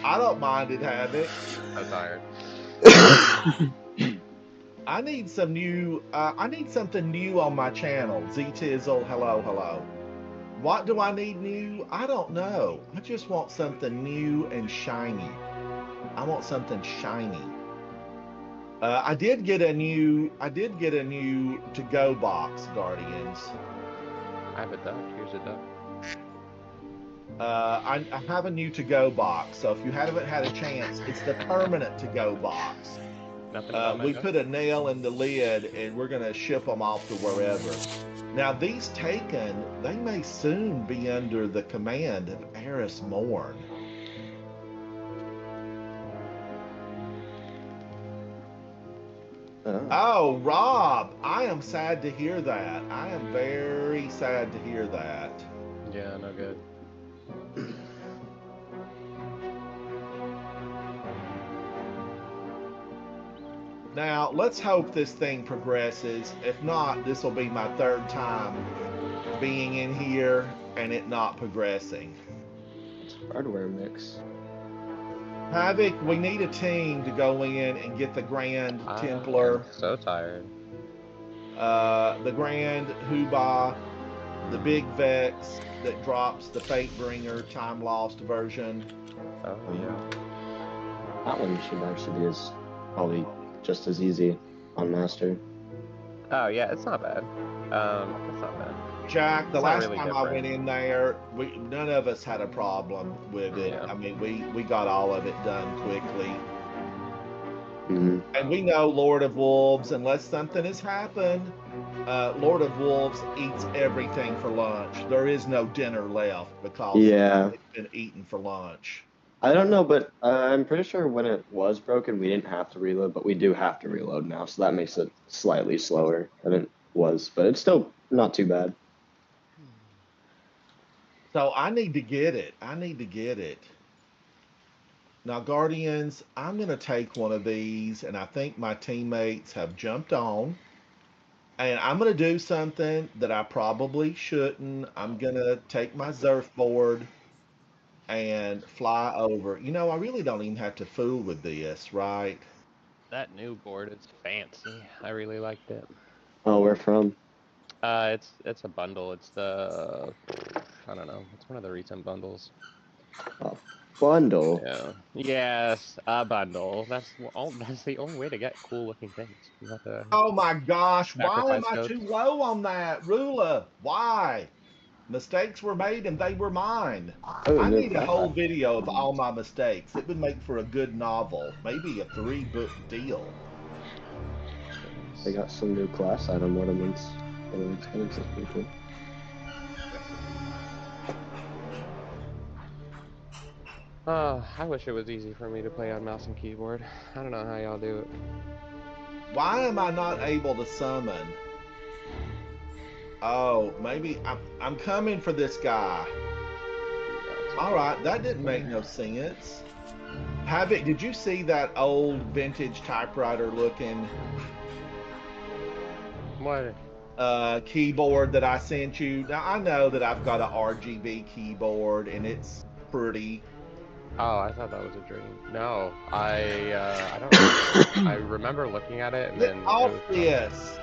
I don't mind it, Havoc. So tired. I need some new. I need something new on my channel. Z Tizzle, hello, hello. What do I need new? I don't know. I just want something new and shiny. I want something shiny. I did get a new. I did get a new to-go box, Guardians. I have a duck. Here's a duck. I have a new to-go box. So if you haven't had a chance, it's the permanent to-go box. Nothing about my We duck. put a nail in the lid, and we're gonna ship them off to wherever. Now these taken, they may soon be under the command of Eris Morn. Oh, Rob, I am sad to hear that. I am very sad to hear that. Yeah, no good. Now, let's hope this thing progresses. If not, this will be my third time being in here and it not progressing. It's hardware mix. Havoc, we need a team to go in and get the Grand Templar, I'm so tired. the Grand Huba, the Big Vex that drops the Fatebringer Time Lost version. Oh yeah. That one should actually be as probably just as easy on Master. Oh yeah, it's not bad. It's not bad. Jack, the It's not last really time I different. went in there, none of us had a problem with it. Yeah. I mean, we got all of it done quickly. Mm-hmm. And we know Lord of Wolves, unless something has happened, Lord of Wolves eats everything for lunch. There is no dinner left because Yeah. it's been eaten for lunch. I don't know, but I'm pretty sure when it was broken, we didn't have to reload, but we do have to reload now, so that makes it slightly slower than it was, but it's still not too bad. So I need to get it. I need to get it. Now, Guardians, I'm going to take one of these, and I think my teammates have jumped on. And I'm going to do something that I probably shouldn't. I'm going to take my surfboard and fly over. You know, I really don't even have to fool with this, right? That new board is fancy. I really liked it. Oh, where from? It's a bundle. It's the I don't know. It's one of the recent bundles. Bundle. Yeah. Yes, a bundle. That's the only way to get cool looking things. You have to Oh my gosh, why am sacrifice I codes. too low on that? Rula, why? Mistakes were made and they were mine. Oh, I new need a class whole item. video of all my mistakes. It would make for a good novel, maybe a 3-book deal. They got some new class item ornaments. It's kind of pretty cool. I wish it was easy for me to play on mouse and keyboard. I don't know how y'all do it. Why am I not able to summon? Oh, maybe I'm coming for this guy. All right, that didn't make no sense. Havoc, did you see that old vintage typewriter looking What? keyboard that I sent you? Now I know that I've got a RGB keyboard and it's pretty. Oh, I thought that was a dream. No, I don't remember. I remember looking at it and Get then off it was this.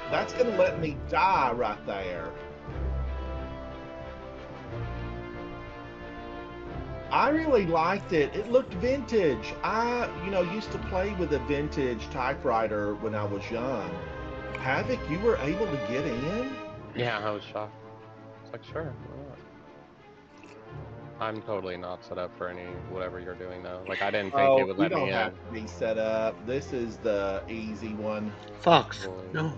That's gonna let me die right there. I really liked it. It looked vintage. I, used to play with a vintage typewriter when I was young. Havoc, you were able to get in? Yeah, I was shocked. It's like, sure, why not? I'm totally not set up for any whatever you're doing though. Like I didn't think it would You let don't me have in. to be set up. This is the easy one. Fox. Boy. No.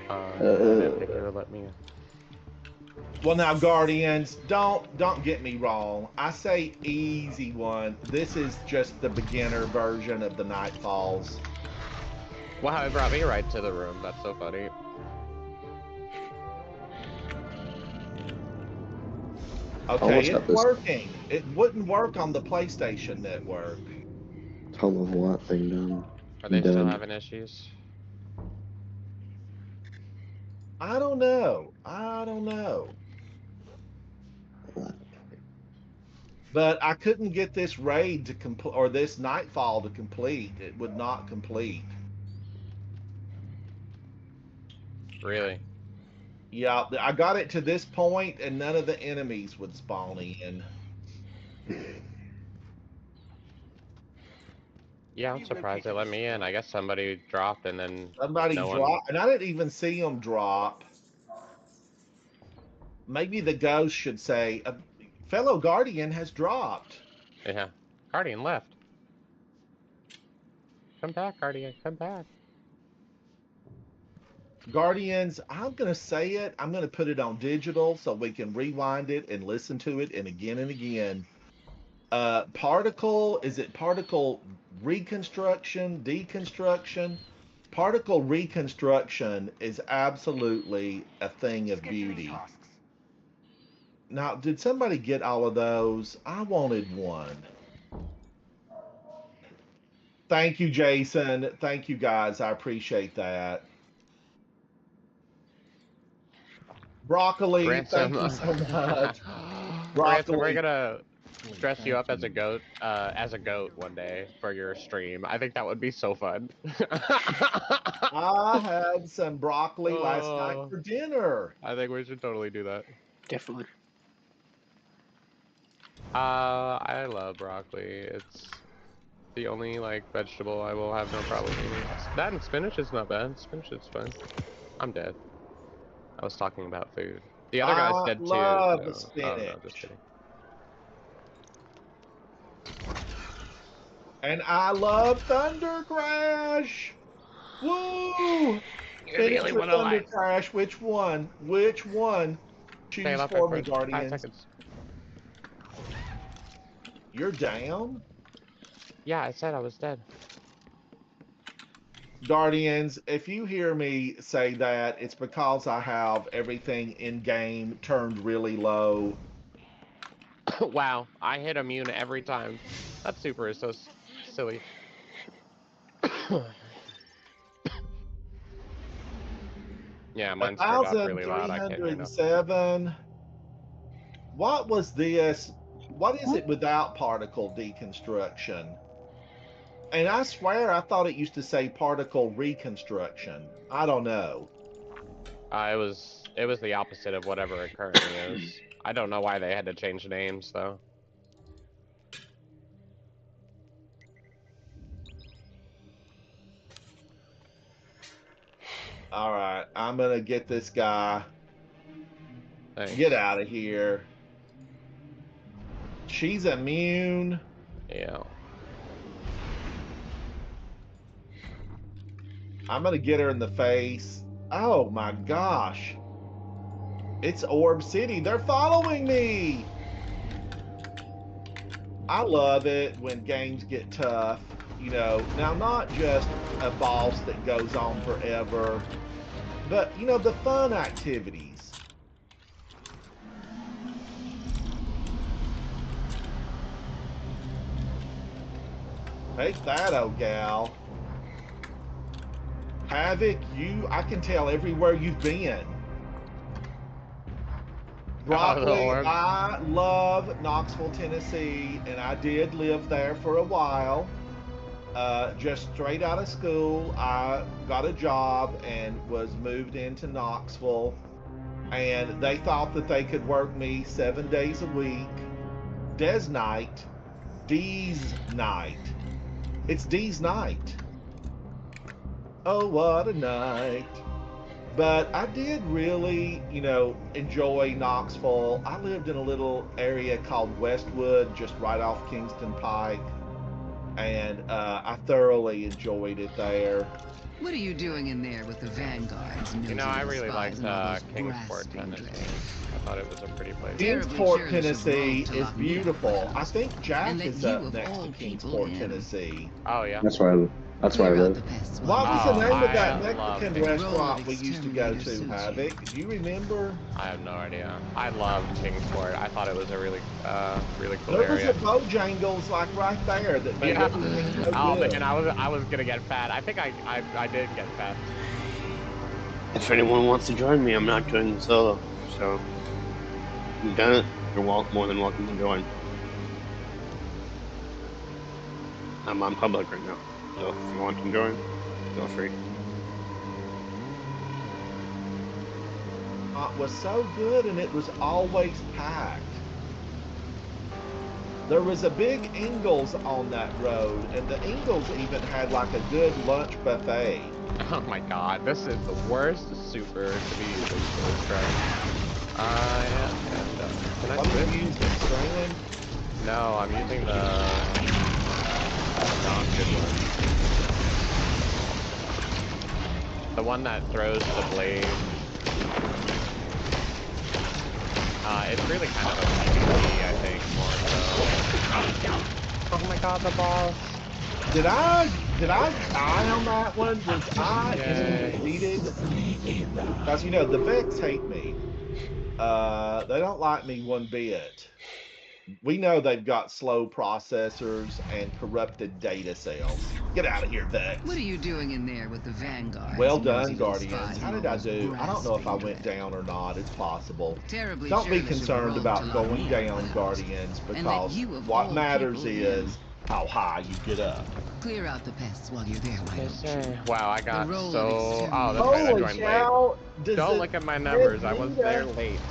I didn't think it would let me in. Well, now, Guardians, don't get me wrong. I say easy one. This is just the beginner version of the Nightfalls. Wow, it brought me right to the room. That's so funny. Okay, Almost it's got this. working. It wouldn't work on the PlayStation Network. Home of what thing done? Are they still Done. having issues? I don't know. I don't know. But I couldn't get this raid to complete, or this nightfall to complete. It would not complete. Really? Yeah, I got it to this point, and none of the enemies would spawn in. Yeah, I'm surprised they let me in. I guess somebody dropped and then Somebody no one. dropped, and I didn't even see them drop. Maybe the ghost should say, "A fellow guardian has dropped." Yeah. Guardian left. Come back, Guardian. Come back. Guardians, I'm going to say it. I'm going to put it on digital so we can rewind it and listen to it and again. Particle, is it particle reconstruction, deconstruction? Particle reconstruction is absolutely a thing of beauty. Now, did somebody get all of those? I wanted one. Thank you, Jason. Thank you, guys. I appreciate that. Broccoli, Ransom, thank you so much. Ransom, Broccoli. we're gonna dress you up as a goat one day for your stream. I think that would be so fun. I had some broccoli last night for dinner. I think we should totally do that. Definitely. I love broccoli. It's the only like vegetable I will have no problem eating. That and spinach is not bad. Spinach is fine. I'm dead. I was talking about food. The other guy's dead too. Love the so- spinach. Oh, no, just kidding. And I love Thunder Crash. Woo! You're the only one Thunder alive. Crash. Which one? Which one? Stay Choose alive for for me, 5 Guardians. seconds. You're down? Yeah, I said I was dead. Guardians, if you hear me say that, it's because I have everything in game turned really low. Wow, I hit immune every time. That super is so silly. Yeah, mine's turned off really loud. I can't hear nothing. 1,307. What was this? What is it without particle deconstruction? And I swear I thought it used to say particle reconstruction. I don't know. It was the opposite of whatever it currently is. I don't know why they had to change names though. All right, I'm gonna get this guy. Thanks. Get out of here. She's immune. Yeah. I'm gonna get her in the face. Oh my gosh. It's Orb City. They're following me. I love it when games get tough. You know, now not just a boss that goes on forever, but you know, the fun activities. Take that, oh gal. Havoc, I can tell everywhere you've been. Broccoli, Lord. I love Knoxville, Tennessee, and I did live there for a while. Just straight out of school, I got a job and was moved into Knoxville. And they thought that they could work me 7 days a week. D's night. It's D's night. Oh, what a night. But I did really, you know, enjoy Knoxville. I lived in a little area called Westwood, just right off Kingston Pike. And I thoroughly enjoyed it there. What are you doing in there with the vanguards? You know, I really liked Kingsport, Kingsport, Tennessee. I thought it was a pretty place. Kingsport, Tennessee is Lock beautiful. I think Jack And that is you up of next all to people Kingsport, in. Tennessee. Oh yeah. That's where I live. What was the name of I that love Mexican Kingsport. restaurant we used to go to, Exterminator sushi. Havoc? Do you remember? I have no idea. I loved Kingsport. I thought it was a really cool There was area. a Bojangles like right there that made Yeah. everything so Oh good. man, I was gonna get fat. I think I did get fat. If anyone wants to join me, I'm not doing solo. So, you've done it. You're more than welcome to join. I'm on public right now, so if you want to join, feel free. Was so good, and it was always packed. There was a big Ingles on that road, and the Ingles even had like a good lunch buffet. Oh my god, this is the worst super to be using for this track. Yeah, and, can I What are switch? you using, Strand? No, I'm using the non-good one. The one that throws the blade. It's really kind of a PvP, I think, more so. Oh my god, the boss! Did I die on that one? Was I defeated? Because you know the Vex hate me. They don't like me one bit. We know they've got slow processors and corrupted data cells. Get out of here, Vex. What are you doing in there with the vanguards? Well nosy done, little Guardians. spies How and did all I those do? I don't know if I grasping went dread? down or not. It's possible. Terribly Don't be churlish of concerned Rome about to lock going me down, out. Guardians, And that because you of what all matters people is how high you get up. Clear out the pests while you're there, why don't you? Wow, I got role of so... Oh, that's extermination. right, I Holy joined late. cow! Don't look at my numbers, I was there late.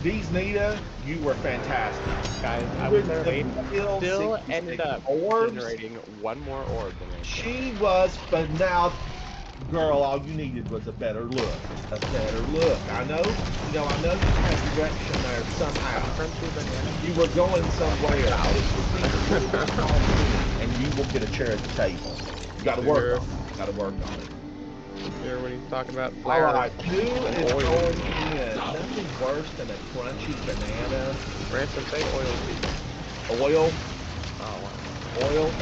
These Nita, you were fantastic. Guys, I was there late. Still Still 66 ended up orbs. generating one more orb than I did. She was, but now, girl, all you needed was a better look. A better look. I know you had direction there somehow. Crunchy banana. You were going somewhere. And you will get a chair at the table. You gotta work on it. You gotta work on it. Hear what he's talking about? All Flare. right, who is Oil. going in? Nothing worse than a crunchy banana. Ransom, say oil. Oil. Oh, wow. Oil.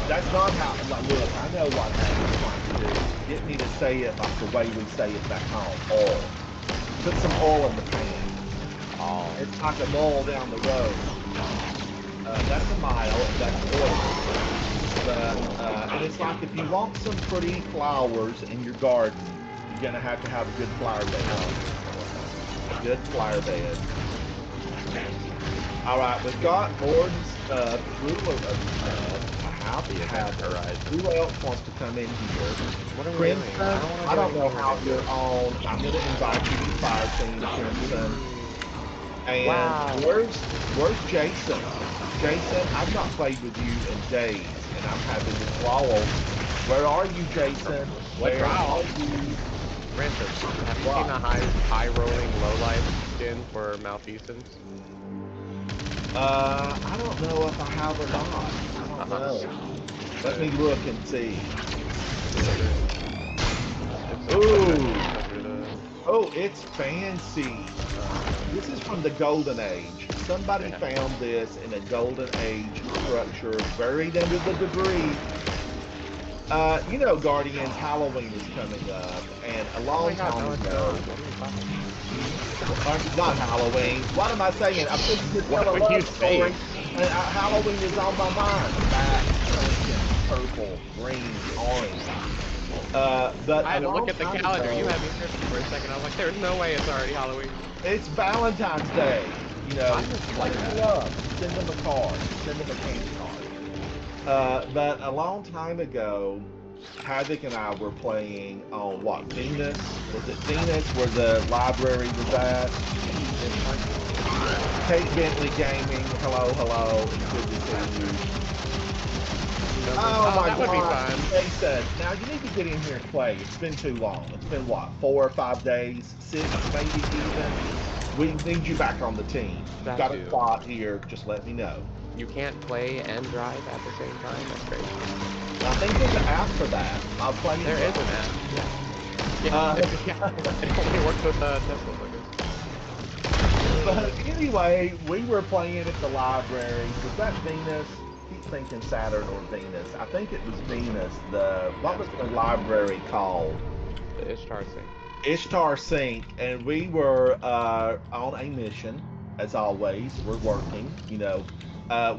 That's not how. Look, I know what I'm trying to do. Get me to say it like the way we say it back home. Oil. Put some oil in the pan. Oh. It's like a mile down the road. That's a mile. That's oil. And it's like if you want some pretty flowers in your garden, you're gonna have to have a good flower bed. A good flower bed. All right, we've got Gordon's ruler of how do you have Who else wants to come in here? What are we Crimson, doing? I don't know how you're on. I'm gonna invite you to Fire Team, Crimson. And Wow. where's Jason? Jason, I've not played with you in days, and I'm having to swallow. Where are you, Jason? Where are you? Ransom, have you seen a high-rolling low-life skin for Malfeasance? I don't know if I have or not. I don't know. Let me look and see. Ooh. Oh, it's fancy. This is from the Golden Age. Somebody found this in a Golden Age structure buried under the debris. You know, Guardians, Halloween is coming up, and a long time ago. Not Halloween. What am I saying? I'm thinking this love story, and Halloween is on my mind. Black, pumpkin, purple, green, orange. But I had to look at the calendar. You had me tripping for a second. I was like, there's no way it's already Halloween. It's Valentine's Day. You know, play love. Send them a card. Send them a candy card. But a long time ago, Havoc and I were playing on what, Venus? Was it Venus where the library was at? Kate Bentley Gaming, hello, hello. It's good to see you. Oh my that would be God, fun. Jason, now you need to get in here and play. It's been too long. It's been what, 4 or 5 days? 6 maybe even? We need you back on the team. You've got a spot here, just let me know. You can't play and drive at the same time? That's crazy. I think there's an app for that. I'll play it. There is an app. Yeah. It only works with Tesla focus. But anyway, we were playing at the library. Was that Venus? I keep thinking Saturn or Venus. I think it was Venus. What was the library called? The Ishtar Sync. Ishtar Sync, and we were on a mission, as always. We're working, you know.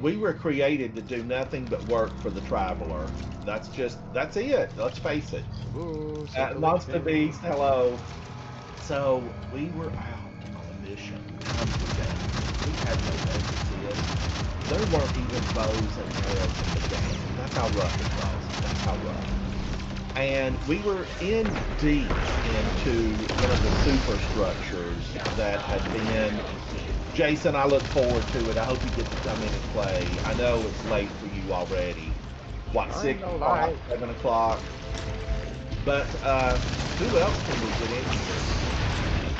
We were created to do nothing but work for the Traveler. That's it. Let's face it. Ooh, Monster Beast, hello. So we were out on a mission. Guns were down. We had no messages. There weren't even bows and arrows in the game. That's how rough it was. That's how rough. And we were in deep into one of the superstructures that had been. Jason, I look forward to it. I hope you get to come in and play. I know it's late for you already. What, 6 o'clock, 7 o'clock? But who else can we get in here?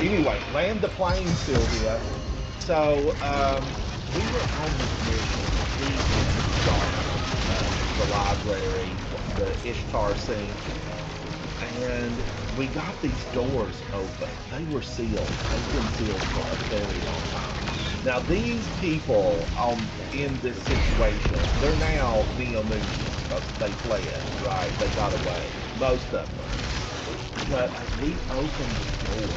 Anyway, land the plane, Sylvia. So we were on this mission. We the library, the Ishtar scene, and we got these doors open. They were sealed. They've been sealed for a very long time. Now these people in this situation, they're now Neo-Moonians because they fled, right? They got away. Most of them. But we opened the door.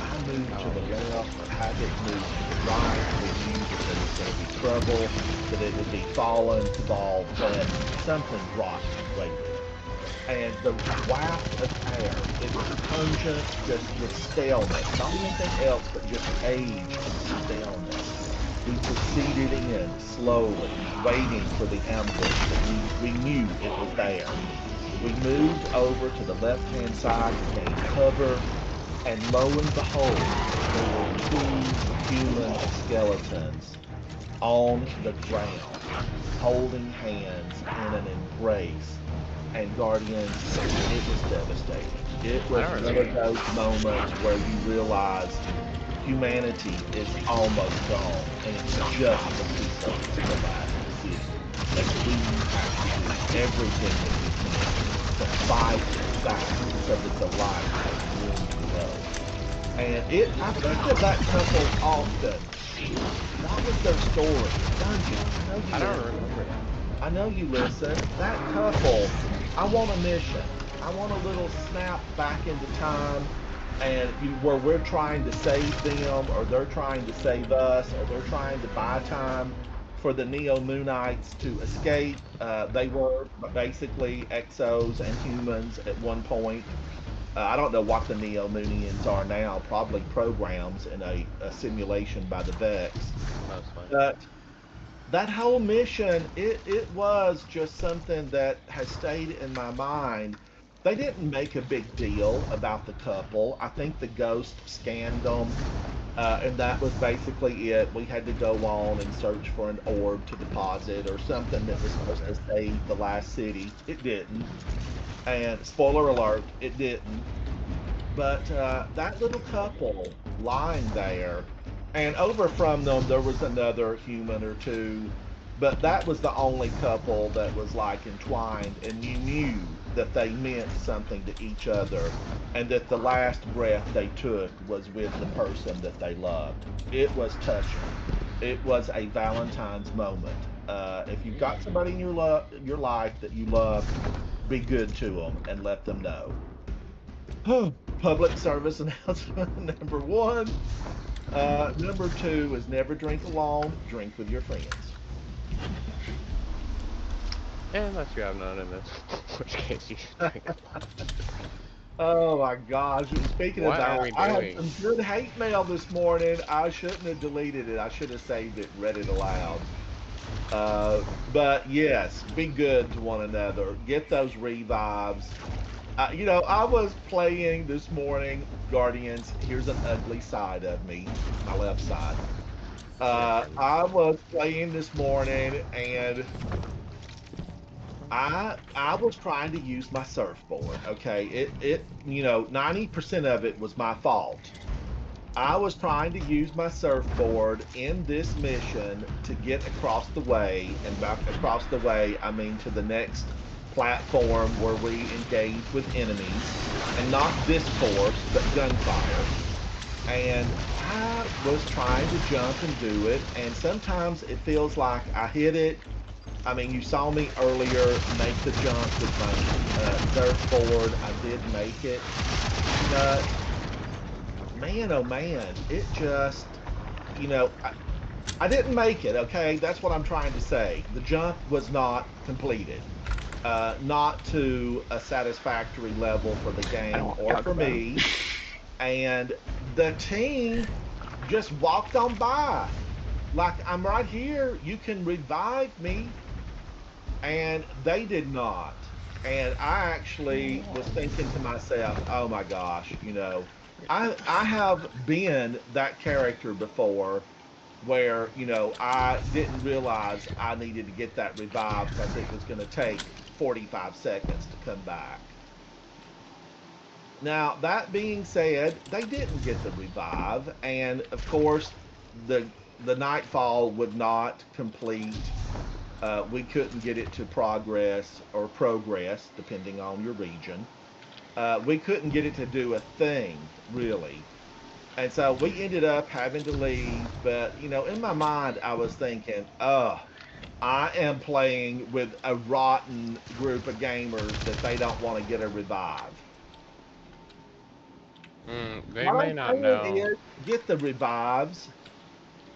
I moved to the left, Havoc moved to the right. We knew that there was going to be trouble, that it would be fallen, cabal, but something rotten waited. And the waft of air, it was pungent, just with staleness. Not anything else, but just age and staleness. We proceeded in slowly, waiting for the ambush, but we knew it was there. We moved over to the left-hand side, gained cover, and lo and behold, there were 2 human skeletons on the ground, holding hands in an embrace. And Guardians, it was devastating. It was one of those moments where you realize humanity is almost gone, and it's just a piece of the last city. And we have to do everything that we can to fight it back so that the light has room to go. And I think of that couple often. What was their story? Dungeon. I don't remember that. I know you listen. That couple, I want a mission. I want a little snap back into time, and where we're trying to save them, or they're trying to save us, or they're trying to buy time for the Neo-Moonites to escape. They were basically exos and humans at one point. I don't know what the Neo-Moonians are now, probably programs in a simulation by the Vex. But that whole mission, it was just something that has stayed in my mind. They didn't make a big deal about the couple. I think the ghost scanned them, and that was basically it. We had to go on and search for an orb to deposit or something that was supposed to save the last city. It didn't. And spoiler alert, it didn't. But that little couple lying there, and over from them there was another human or two, but that was the only couple that was like entwined, and you knew that they meant something to each other, and that the last breath they took was with the person that they loved. It was touching. It was a Valentine's moment. If you've got somebody in your life that you love, be good to them and let them know. Public service announcement number 1. Number 2 is never drink alone, drink with your friends. Unless you have none in this, in which case you should drink. Oh my gosh. Speaking of What are we that, I had doing? some good hate mail this morning. I shouldn't have deleted it. I should have saved it and read it aloud. But yes, be good to one another. Get those revives. You know, I was playing this morning, Guardians. Here's an ugly side of me, my left side. I was playing this morning, and I was trying to use my surfboard. Okay, it you know, 90% of it was my fault. I was trying to use my surfboard in this mission to get across the way, and by across the way I mean to the next platform where we engage with enemies, and not this course, but gunfire. And I was trying to jump and do it, and sometimes it feels like I hit it. I mean, you saw me earlier make the jump with my surfboard. I did make it. But man, oh man, it just, you know, I didn't make it, okay? That's what I'm trying to say. The jump was not completed. Not to a satisfactory level for the game or for me. And the team just walked on by. Like, I'm right here. You can revive me. And they did not. And I actually was thinking to myself, oh my gosh, you know, I have been that character before where, you know, I didn't realize I needed to get that revive because it was going to take 45 seconds to come back. Now, that being said, they didn't get the revive, and of course, the nightfall would not complete. We couldn't get it to progress or progress, depending on your region. We couldn't get it to do a thing, really. And so we ended up having to leave. But, you know, in my mind, I was thinking, oh, I am playing with a rotten group of gamers that they don't want to get a revive. They What may I'm not saying know. is, get the revives.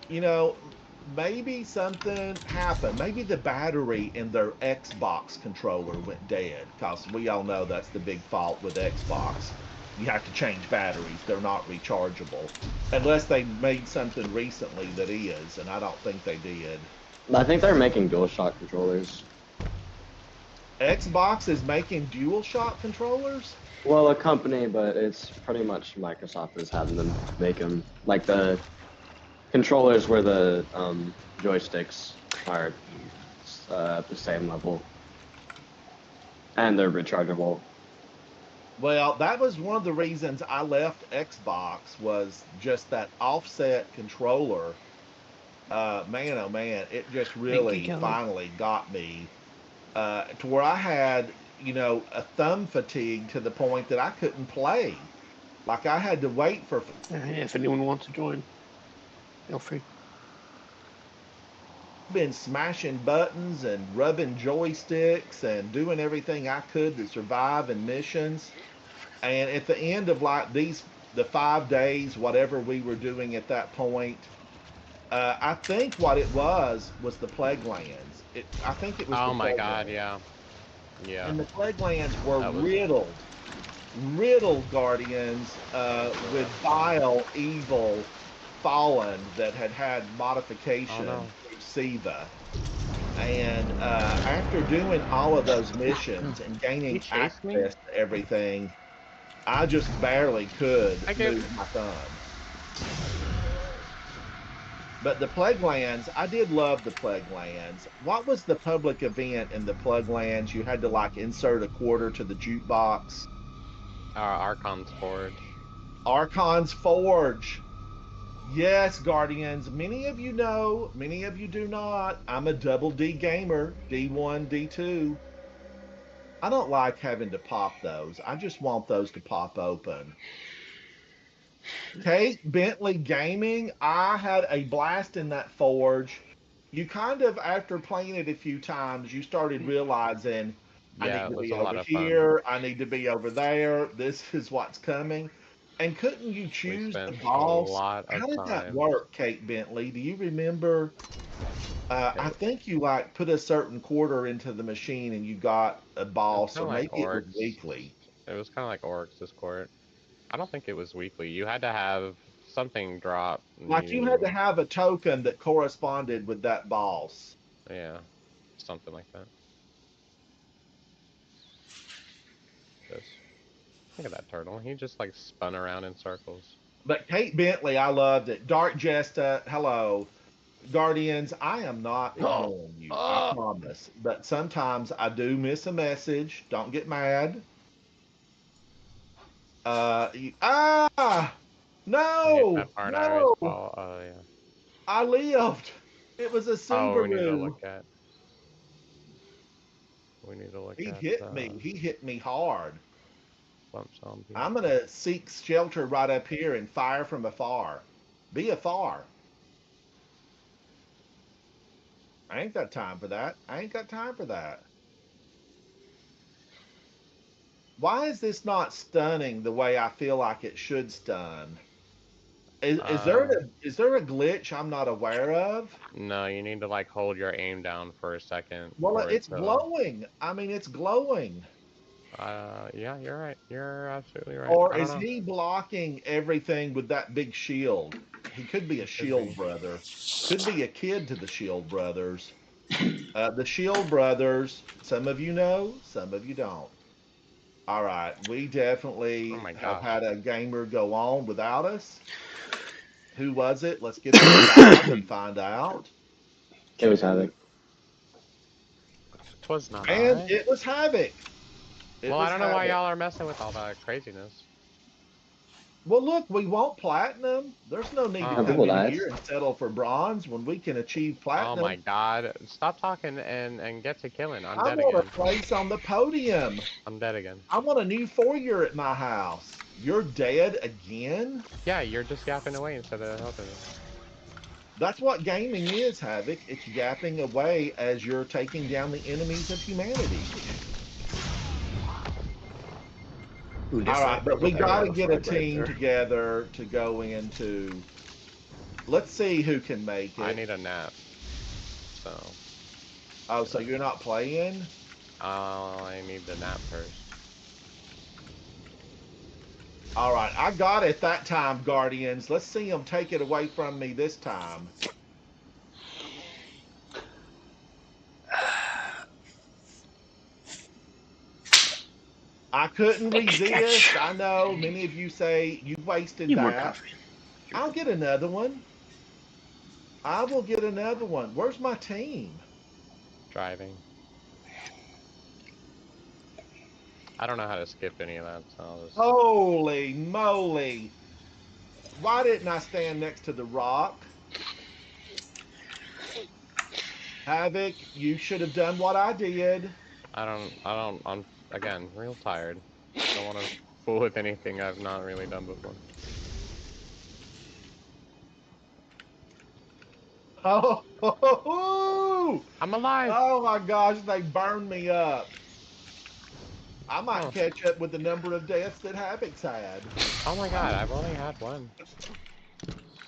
You know, maybe something happened. Maybe the battery in their Xbox controller went dead, because we all know that's the big fault with Xbox. You have to change batteries. They're not rechargeable. Unless they made something recently that is, and I don't think they did. I think they're making DualShock controllers. Xbox is making DualShock controllers? Well, a company, but it's pretty much Microsoft is having them make them. Like the controllers where the joysticks are at the same level. And they're rechargeable. Well, that was one of the reasons I left Xbox, was just that offset controller. Man, oh man, it just really finally got me to where I had, you know, a thumb fatigue to the point that I couldn't play. Like, I had to wait for. If anyone wants to join, feel free. Been smashing buttons and rubbing joysticks and doing everything I could to survive in missions. And at the end of like the 5 days, whatever we were doing at that point, I think what it was the Plague Lands. I think it was. Oh the my Plague god, Lands. yeah. And the Plague Lands were That was- riddled Guardians with vile, evil Fallen that had modification through Siva. And after doing all of those missions and gaining chased me? access to everything, I just barely could I get- move my thumb. But the Plague Lands, I did love the Plague Lands. What was the public event in the Plague Lands? You had to like insert a quarter to the jukebox. Archon's Forge. Archon's Forge. Yes, Guardians. Many of you know, many of you do not. I'm a double D gamer, D1, D2. I don't like having to pop those. I just want those to pop open. Kate Bentley Gaming, I had a blast in that Forge. You kind of, after playing it a few times, you started realizing, Yeah, I it need to was be a lot over of fun. here, I need to be over there, this is what's coming. And couldn't you choose the spent a boss? lot of How did that time. work, Kate Bentley? Do you remember? I It- think you like put a certain quarter into the machine and you got a boss, kinda or like maybe it was Orcs. weekly. It was kind of like Oryx's Court. I don't think it was weekly. You had to have something drop. Like you had to have a token that corresponded with that boss. Yeah, something like that. Just look at that turtle. He just like spun around in circles. But Kate Bentley, I loved it. Dark Jesta, hello. Guardians, I am not ignoring you, I promise. But sometimes I do miss a message. Don't get mad. No! That part I No! always fall. Oh yeah. I lived. It was a Oh, we need to Subaru. look at. We need to look He at. hit me. He hit me hard. Slump zombie. I'm going to seek shelter right up here and fire from afar. Be afar. I ain't got time for that. I ain't got time for that. Why is this not stunning the way I feel like it should stun? Is there a glitch I'm not aware of? No, you need to like hold your aim down for a second. Well, for it it's to- glowing. I mean, it's glowing. Yeah, you're right. You're absolutely right. Or I don't is know. he blocking everything with that big shield? He could be a shield brother. Could be a kid to the Shield brothers. The Shield brothers, some of you know, some of you don't. All right, we definitely Oh my have gosh. had a gamer go on without us. Who was it? Let's get to the bottom and find out. It was Havoc. Twas not And I. it was Havoc. It Well, was I don't know why Havoc. y'all are messing with all that craziness. Well, look, we want platinum. There's no need to Oh. come People in died. here and settle for bronze when we can achieve Oh platinum. my god. Stop talking and get to killing. I'm I dead want a again. place on the podium. I'm dead again. I want a new foyer at my house. You're dead again? Yeah, you're just yapping away instead of helping me. That's what gaming is, Havoc. It's yapping away as you're taking down the enemies of humanity. Ooh, All right, but we got to get a right team there. together to go into. Let's see who can make it. I need a nap. So, Oh, so you're not playing? I need the nap first. All right, I got it that time, Guardians. Let's see them take it away from me this time. I couldn't resist. I know many of you say you wasted Need more that. coffee. I'll get another one. I will get another one. Where's my team? Driving. I don't know how to skip any of that, so I'll just... Holy moly. Why didn't I stand next to the rock? Havoc, you should have done what I did. I'm, again, real tired. Don't want to fool with anything I've not really done before. Oh, I'm alive! oh my gosh, they burned me up. I might Oh. catch up with the number of deaths that Havoc's had. Oh my god, I've only had one.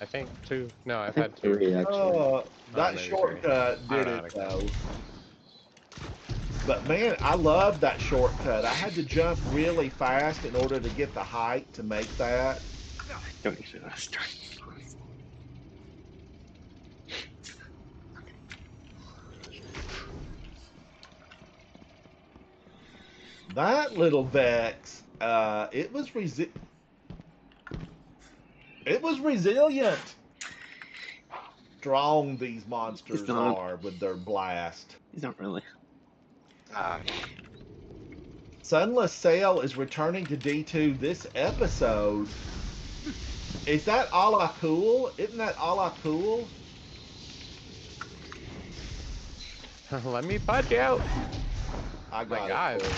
I think two. No, I I've think had two. 3 actually. That maybe shortcut I did don't know it how to though. But man, I love that shortcut. I had to jump really fast in order to get the height to make that. Don't use it last turn. That little Vex, it was resilient. Strong these monsters It's not. are with their blast. He's not really. Sunless Sail is returning to D2 this episode. Is that a la cool? Isn't that a la cool? Let me punch you! I Oh my got god. it.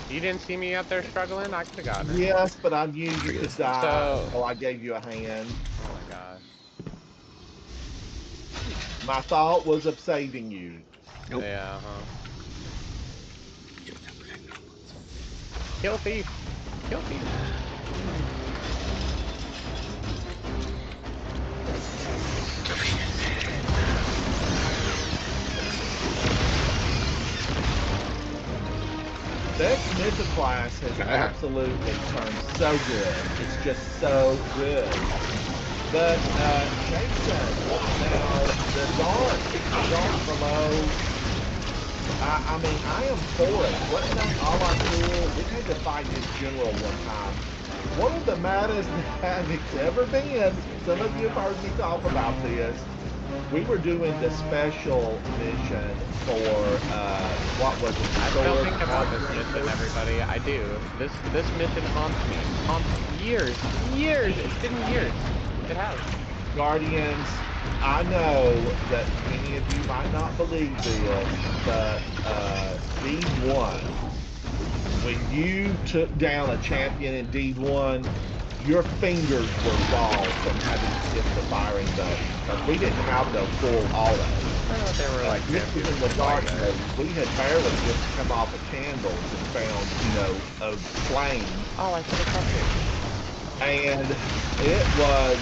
You didn't see me up there struggling? I could've gotten her. Yes, but I knew you could die, So- so I gave you a hand. Oh my gosh. My thought was of saving you. Nope. Yeah, Kill thief! Kill thief! Vex Mythoclast has absolutely turned so good. It's just so good. But, Jason, now, the dark below, I mean, I am for it. Wasn't that all I cool? We had to fight his general one time. One of the maddest Havoc's ever been. Some of you have heard me talk about this. We were doing the special mission for, what was it? I still Sword think about this Archer? mission, everybody. I do. This mission haunts me. Haunts years. Years! It's been years. It has. Guardians, I know that many of you might not believe this, but D1, when you took down a champion in D1, your fingers were raw from having to hit the firing button. Because we didn't have no full auto. I thought they were like This was in the dark mode. We had barely just come off of candles and found, a flame. Oh, I should have touched it. and it was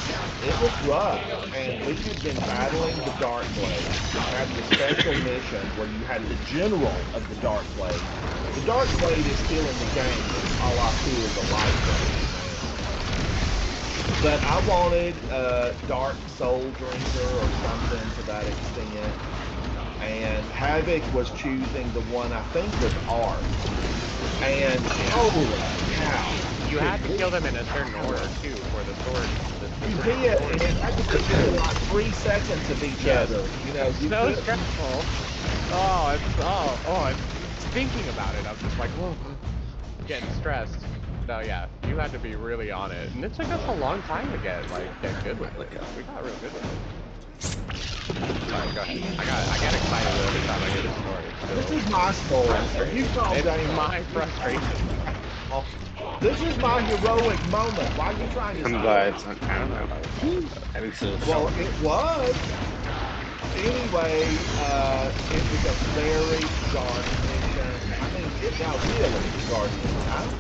rough. And we had been battling the Dark Blade. We had the special mission where you had the general of the Dark Blade. The Dark Blade is still in the game. It's all I feel is the Light Blade. But I wanted Dark Soul Drinker or something to that extent. And Havoc was choosing the one I think was Arc. And holy cow. You had to kill them in a certain order too for the sword. You did, and it had to be within like 3 seconds of each other. You know, you so could, stressful. It's thinking about it. I'm just like, whoa, getting stressed. So yeah, you had to be really on it, and it took us a long time to get good with it. We got real good with it. Sorry, go ahead. I get excited every time I hear the story. this is my story. You calm It's down. my frustration. This is my heroic moment. Why are you trying to I'm stop? glad it's not. I don't know. I think so. Well, it was. Anyway, it was a very dark mission. I mean, now really, Guardian,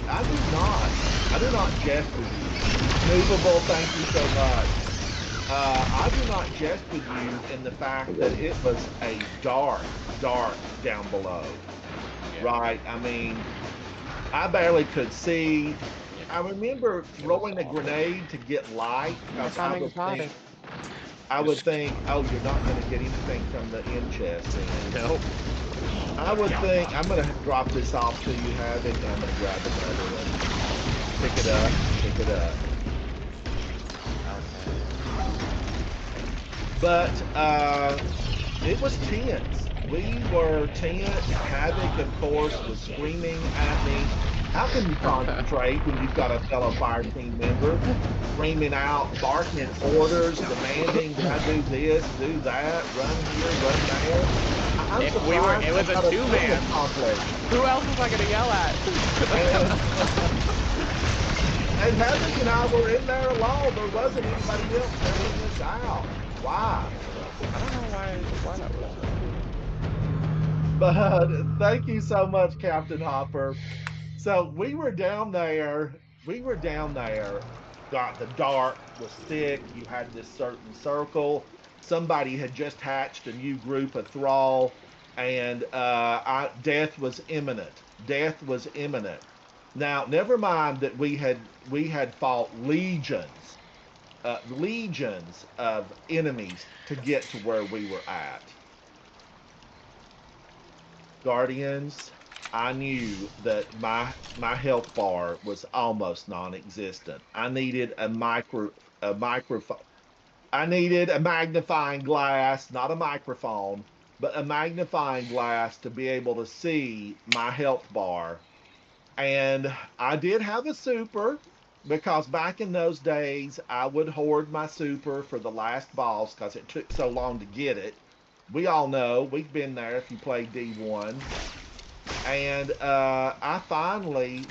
I do not jest with you. Movable, thank you so much. I do not jest with you in the fact that it was a dark down below. Yeah. Right? I mean, I barely could see. I remember throwing a grenade to get light because I would think, oh, you're not going to get anything from the end chest. Nope. I would think, I'm going to drop this off to you, Havoc, and I'm going to grab another one. Pick it up. But it was tense. We were tense. Havoc, of course, was screaming at me. How can you concentrate when you've got a fellow fire team member screaming out, barking orders, demanding that I do this, do that, run here, run there? It was a two-man. Who else was I going to yell at? And Havoc and I were in there alone. There wasn't anybody else carrying us out. Why? I don't know why that was. But thank you so much, Captain Hopper. So we were down there. Got the dark was thick. You had this certain circle. Somebody had just hatched a new group of thrall, and death was imminent. Now, never mind that we had fought legions of enemies to get to where we were at. Guardians, I knew that my health bar was almost non-existent. I needed a microphone. I needed a magnifying glass, not a microphone, but a magnifying glass to be able to see my health bar. And I did have a super, because back in those days, I would hoard my super for the last boss because it took so long to get it. We all know, we've been there if you play D1. And I finally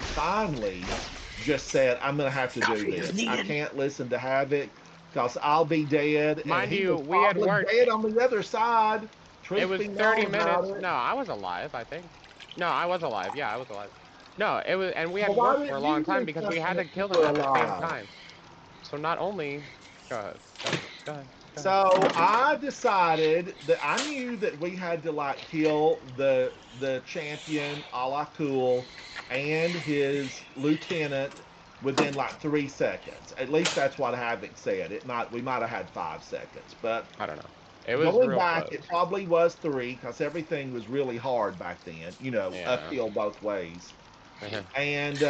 just said, I'm going to have to do this. I can't listen to Havoc because I'll be dead. Mind and you, we had worked. Dead on the other side. It was 30 minutes. No, I was alive, I think. No, I was alive. Yeah, I was alive. No, it was, and we had worked for a long time because we had to kill them at the same time. So not only, go ahead. So I decided that I knew that we had to like kill the champion Ala Kul and his lieutenant within like 3 seconds. At least that's what Havoc said. We might have had 5 seconds, but I don't know. It was going real back, close. it probably was 3 because everything was really hard back then. You know, uphill both ways. And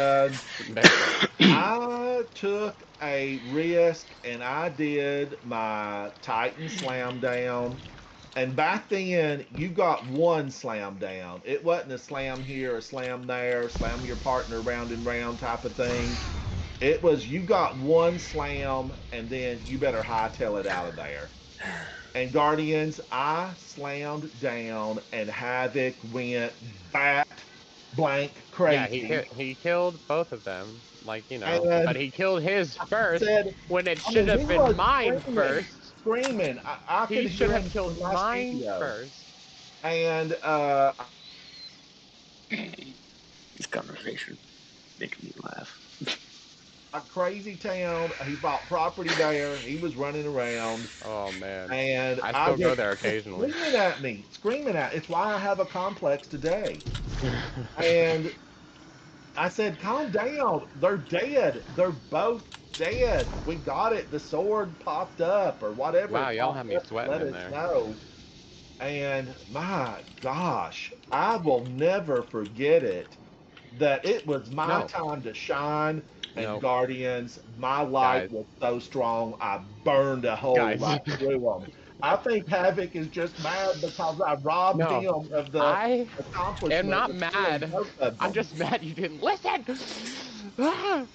I took a risk and I did my Titan slam down. And back then, you got one slam down. It wasn't a slam here, a slam there, slam your partner round and round type of thing. It was you got one slam and then you better hightail it out of there. And Guardians, I slammed down and Havoc went bat blank crazy. Yeah, he killed both of them, like, you know, but he killed his first when it should have been mine first. Screaming. He should have killed mine first. And This conversation making me laugh. a crazy town. He bought property there. He was running around, Oh man, and I I still go just there occasionally. screaming at me, screaming at. It's why I have a complex today. And I said, "Calm down. They're dead. They're both dead. We got it. The sword popped up, or whatever Wow, it y'all have popped me up. sweating Let in us there. know." And my gosh, I will never forget it. That it was my No, time to shine. And no, Guardians, my light guys, was so strong, I burned a hole guys. right through them. I think Havoc is just mad because I robbed No, him of the I am accomplishment not of killing mad. both of I'm them. just mad you didn't listen. Ah,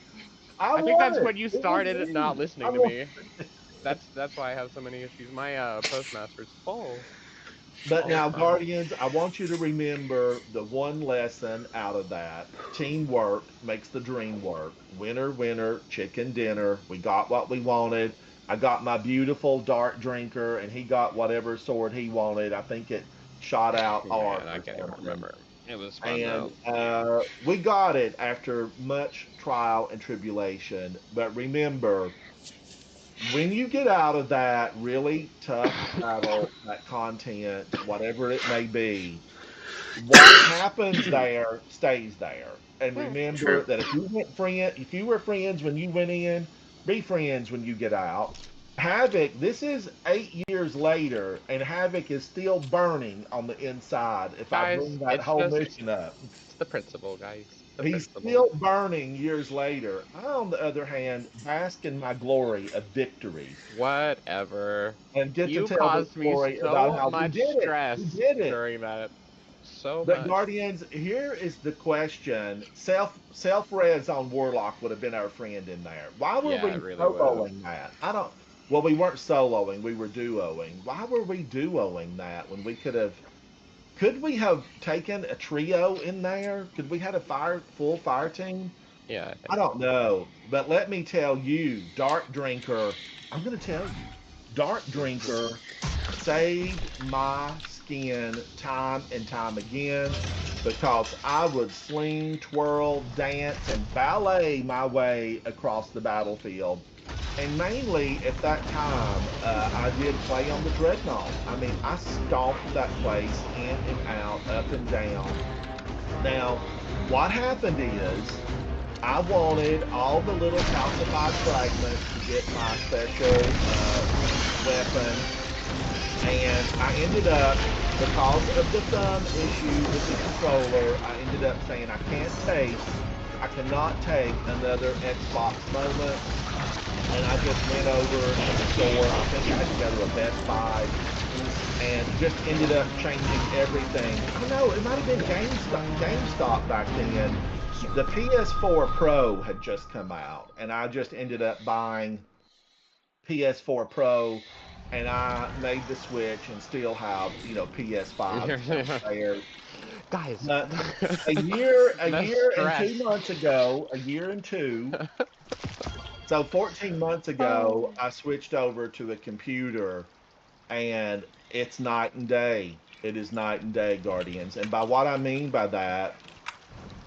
I I think want that's it. when you It was started not me. I listening to want. me. That's why I have so many issues. My postmaster's full But all the now, time. Guardians, I want you to remember the one lesson out of that. Teamwork makes the dream work. Winner, winner, chicken dinner. We got what we wanted. I got my beautiful dark drinker, and he got whatever sword he wanted. I think it shot out arc Man, I or can't even something. remember. It was fun And though. we got it after much trial and tribulation. But remember, when you get out of that really tough battle, that content, whatever it may be, what happens there stays there. And remember True. that if you were friends when you went in, be friends when you get out. Havoc, this is 8 years later, and Havoc is still burning on the inside. If I Guys, bring that it's whole just mission up, it's the principle, guys. The he's principle. still burning years later. I, on the other hand, bask in my glory of victory Whatever. and get to You tell the caused me story about so how we much did it. stress We did it. during that. So But much. Guardians, here is the question. Self res on Warlock would have been our friend in there. Why were Yeah, we it really would have. soloing that? I don't. Well, we weren't soloing. We were duoing. Why were we duoing that when we could have? Could we have taken a trio in there? Could we had a full fire team? Yeah, I I think don't so. know. But let me tell you, Dark Drinker. I'm gonna tell you, Dark Drinker saved my skin time and time again because I would sling, twirl, dance, and ballet my way across the battlefield. And mainly at that time, I did play on the Dreadnought. I mean, I stomped that place in and out, up and down. Now, what happened is I wanted all the little calcified fragments to get my special weapon, and I ended up, because of the thumb issue with the controller, I ended up saying I cannot take another Xbox moment, and I just went over to the store. I think I had to go to a Best Buy, and just ended up changing everything. I don't know, it might have been GameStop back then. The PS4 Pro had just come out, and I just ended up buying PS4 Pro, and I made the switch and still have, PS5 downstairs. Guys, But a the year and stress. 2 months ago, a year and two, so 14 months Oh. ago, I switched over to a computer, and it's night and day. It is night and day, Guardians. And by what I mean by that,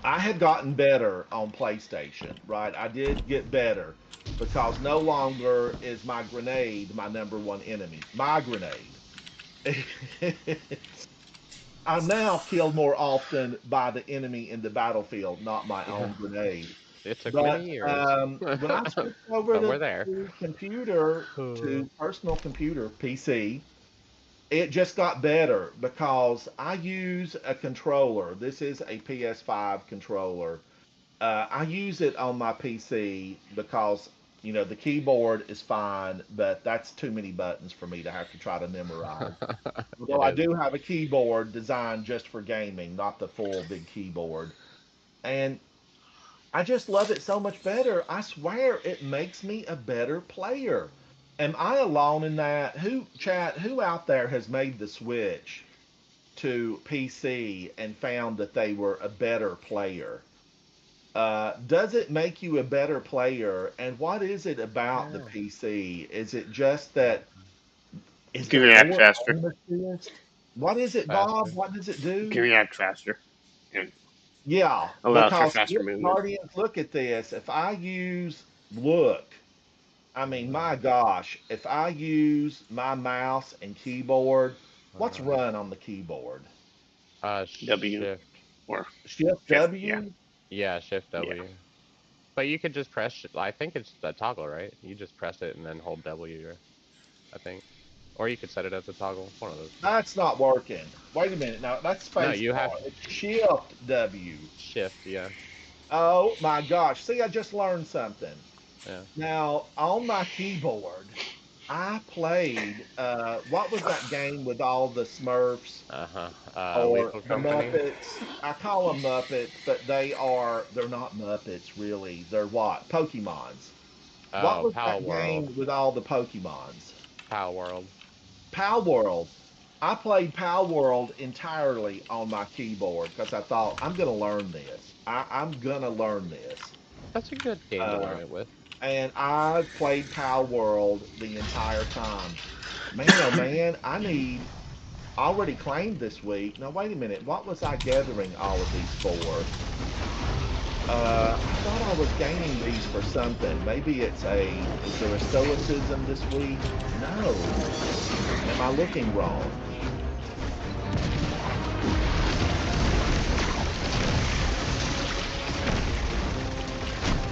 I had gotten better on PlayStation, right? I did get better because no longer is my grenade my number one enemy. My grenade. I'm now killed more often by the enemy in the battlefield, not my own grenade. It took But many years. when I switched over But we're there. to computer, to personal computer, PC, it just got better because I use a controller. This is a PS5 controller. I use it on my PC because the keyboard is fine, but that's too many buttons for me to have to try to memorize. Although It I is. do have a keyboard designed just for gaming, not the full big keyboard, and I just love it so much better. I swear it makes me a better player. Am I alone in that? Who out there has made the switch to PC and found that they were a better player? Does it make you a better player? And what is it about the Yeah. PC? Is it just that, is Give there me that more faster. aim assist? What is it, Bob? Faster. What does it do? Give me that faster. And Yeah, allows for because faster movement. Guardians, look at this. If I use look. I mean, my gosh, if I use my mouse and keyboard, what's run on the keyboard? W Shift. or Shift shift. Yeah. W? Yeah, Shift Yeah. W. But you could just press. I think it's a toggle, right? You just press it and then hold W. I think. Or you could set it as a toggle. One of those. That's not working. Wait a minute. No, that's No, space you bar. have It's Shift W. Shift. Yeah. Oh my gosh. See, I just learned something. Yeah. Now, on my keyboard, I played, what was that game with all the Smurfs or Lethal the Company. Muppets? I call them Muppets, but they're not Muppets really. They're what? Pokemons. What Oh, was Pal that World. game with all the Pokemons? Pal World. Pal World. I played Pal World entirely on my keyboard because I thought I'm gonna learn this. I'm gonna learn this. That's a good game to learn it with. And I played Pal World the entire time. Man, oh man, I already claimed this week. Now wait a minute, what was I gathering all of these for? I thought I was gaining these for something. Maybe is there a stoicism this week? No. Am I looking wrong?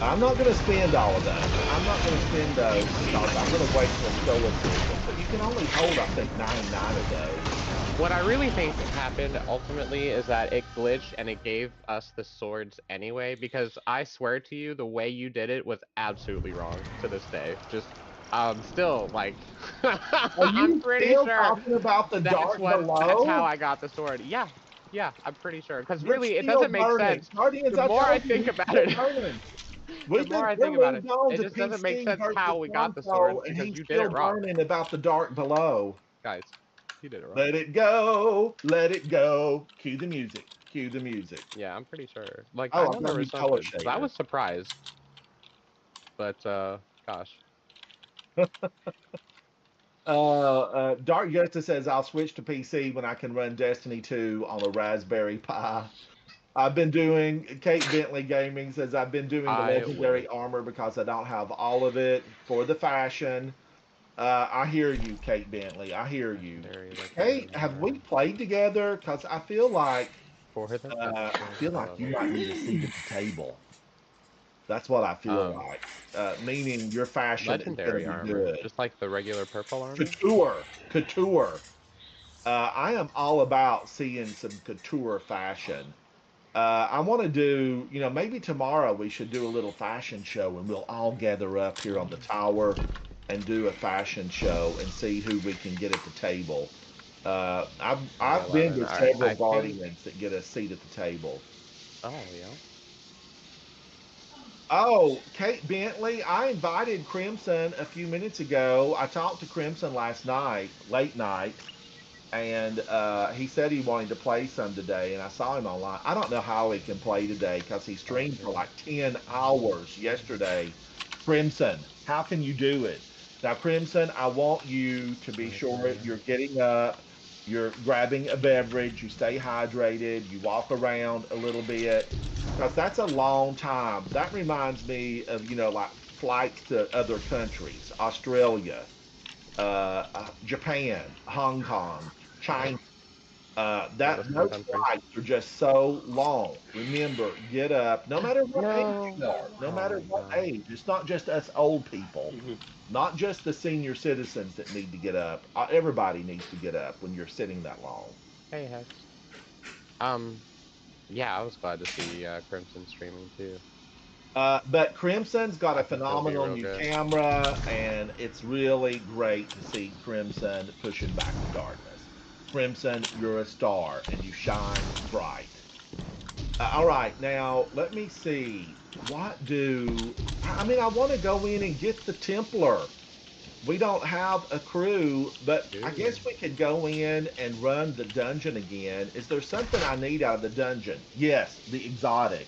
I'm not going to spend all of those. I'm not going to spend those because I'm going to wait for stoicism. But you can only hold, I think, 99 of those. What I really think happened ultimately is that it glitched and it gave us the swords anyway, because I swear to you, the way you did it was absolutely wrong to this day. Just, still, like, Are I'm you pretty still sure talking about the dark below? that's how I got the sword. Yeah, I'm pretty sure. Because You're really, it still doesn't make burning. sense. Guardians, The more I told you, think you're about still it, burning. the more I think about it, on it to just doesn't make PC sense versus how we got the sword console, and because he's you did still it wrong. burning about the dark below. Guys, you did it wrong. Let it go, let it go. Cue the music. Cue the music. Yeah, I'm pretty sure. Like, Oh, I I've know got there a new was color something. 'Cause I shader. was surprised. But, gosh. Dark Justice says I'll switch to PC when I can run Destiny 2 on a Raspberry Pi. I've been doing, Kate Bentley Gaming says I've been doing the legendary armor because I don't have all of it for the fashion. I hear you, Kate Bentley. I hear you. Kate, have we played together? Because I feel like you might need a seat at the table. That's what I feel like. Meaning your fashion Legendary is going to be armor, good. just like the regular purple armor. Couture. I am all about seeing some couture fashion. I want to do, maybe tomorrow we should do a little fashion show and we'll all gather up here on the tower and do a fashion show and see who we can get at the table. I've been with several Guardians that get a seat at the table. Oh, yeah. Oh, Kate Bentley, I invited Crimson a few minutes ago. I talked to Crimson last night, late night, and he said he wanted to play some today, and I saw him online. I don't know how he can play today because he streamed for like 10 hours yesterday. Crimson, how can you do it? Now, Crimson, I want you to be sure you're getting up, you're grabbing a beverage, you stay hydrated, you walk around a little bit, because that's a long time. That reminds me of, like flights to other countries, Australia, Japan, Hong Kong, China. Those flights are just so long. Remember, get up. No matter what age you are, no matter what age. It's not just us old people, not just the senior citizens that need to get up. Everybody needs to get up when you're sitting that long. Hey, Hex. Yeah, I was glad to see Crimson streaming too. But Crimson's got a phenomenal new camera, and it's really great to see Crimson pushing back the darkness. Crimson, you're a star, and you shine bright. All right, now let me see. I want to go in and get the Templar. We don't have a crew, but I guess we could go in and run the dungeon again. Is there something I need out of the dungeon? Yes, the exotic.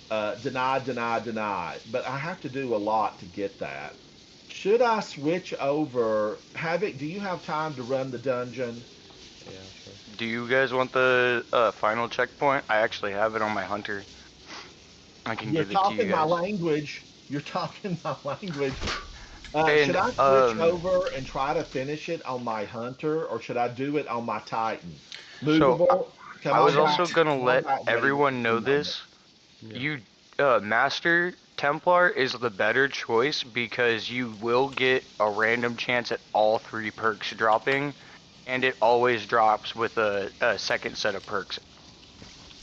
Deny. But I have to do a lot to get that. Should I switch over? Havoc, do you have time to run the dungeon? Yeah, sure. Do you guys want the final checkpoint? I actually have it on my hunter. I can give it to you guys. You're talking my language. You're talking my language. And, Should I switch over and try to finish it on my hunter, or should I do it on my titan? So Movable. Come I was on also back. gonna Come on let back, David. everyone know Move on it. this. Yeah. You, Master Templar is the better choice because you will get a random chance at all 3 perks dropping, and it always drops with a second set of perks.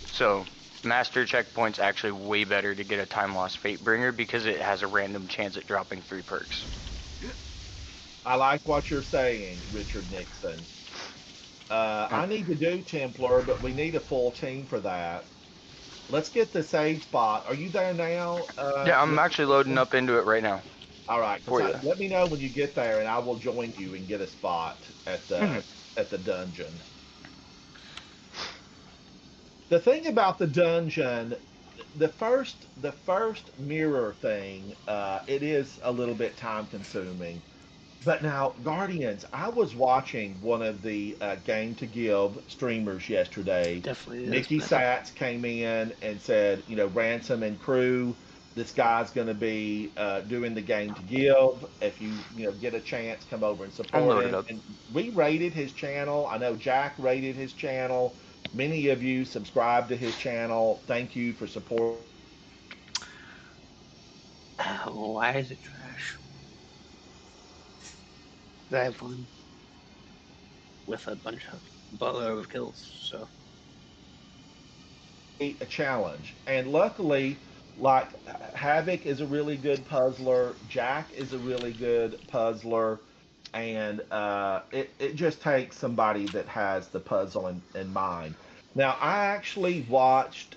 So, Master Checkpoint's actually way better to get a Time Lost Fatebringer because it has a random chance at dropping 3 perks. I like what you're saying, Richard Nixon. I need to do Templar, but we need a full team for that. Let's get the save spot. Are you there now? Yeah, I'm actually loading up into it right now. All right. For you. Let me know when you get there, and I will join you and get a spot at the dungeon. The thing about the dungeon, the first mirror thing, it is a little bit time consuming. But now, Guardians, I was watching one of the Game to Give streamers yesterday. Definitely is, Nikki man. Satz came in and said, Ransom and crew, this guy's going to be doing the Game to Give. If you get a chance, come over and support loaded him. up. And we rated his channel. I know Jack rated his channel. Many of you subscribe to his channel. Thank you for support. Why is it trash? I have fun with a bunch of kills, so. A challenge. And luckily, like Havoc is a really good puzzler, Jack is a really good puzzler, and it just takes somebody that has the puzzle in mind. Now, I actually watched,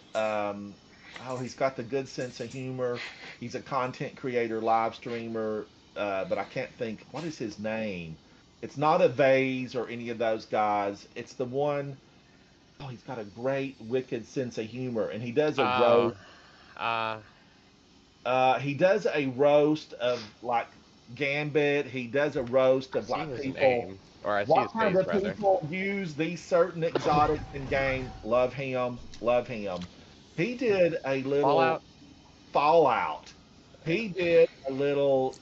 he's got the good sense of humor. He's a content creator, live streamer, but I can't think, what is his name? It's not a Vase or any of those guys. It's the one. Oh, he's got a great, wicked sense of humor, and he does a roast. He does a roast of like Gambit. He does a roast of like people. What kind of people use these certain exotics in game? Love him, love him. He did a little Fallout. He did a little.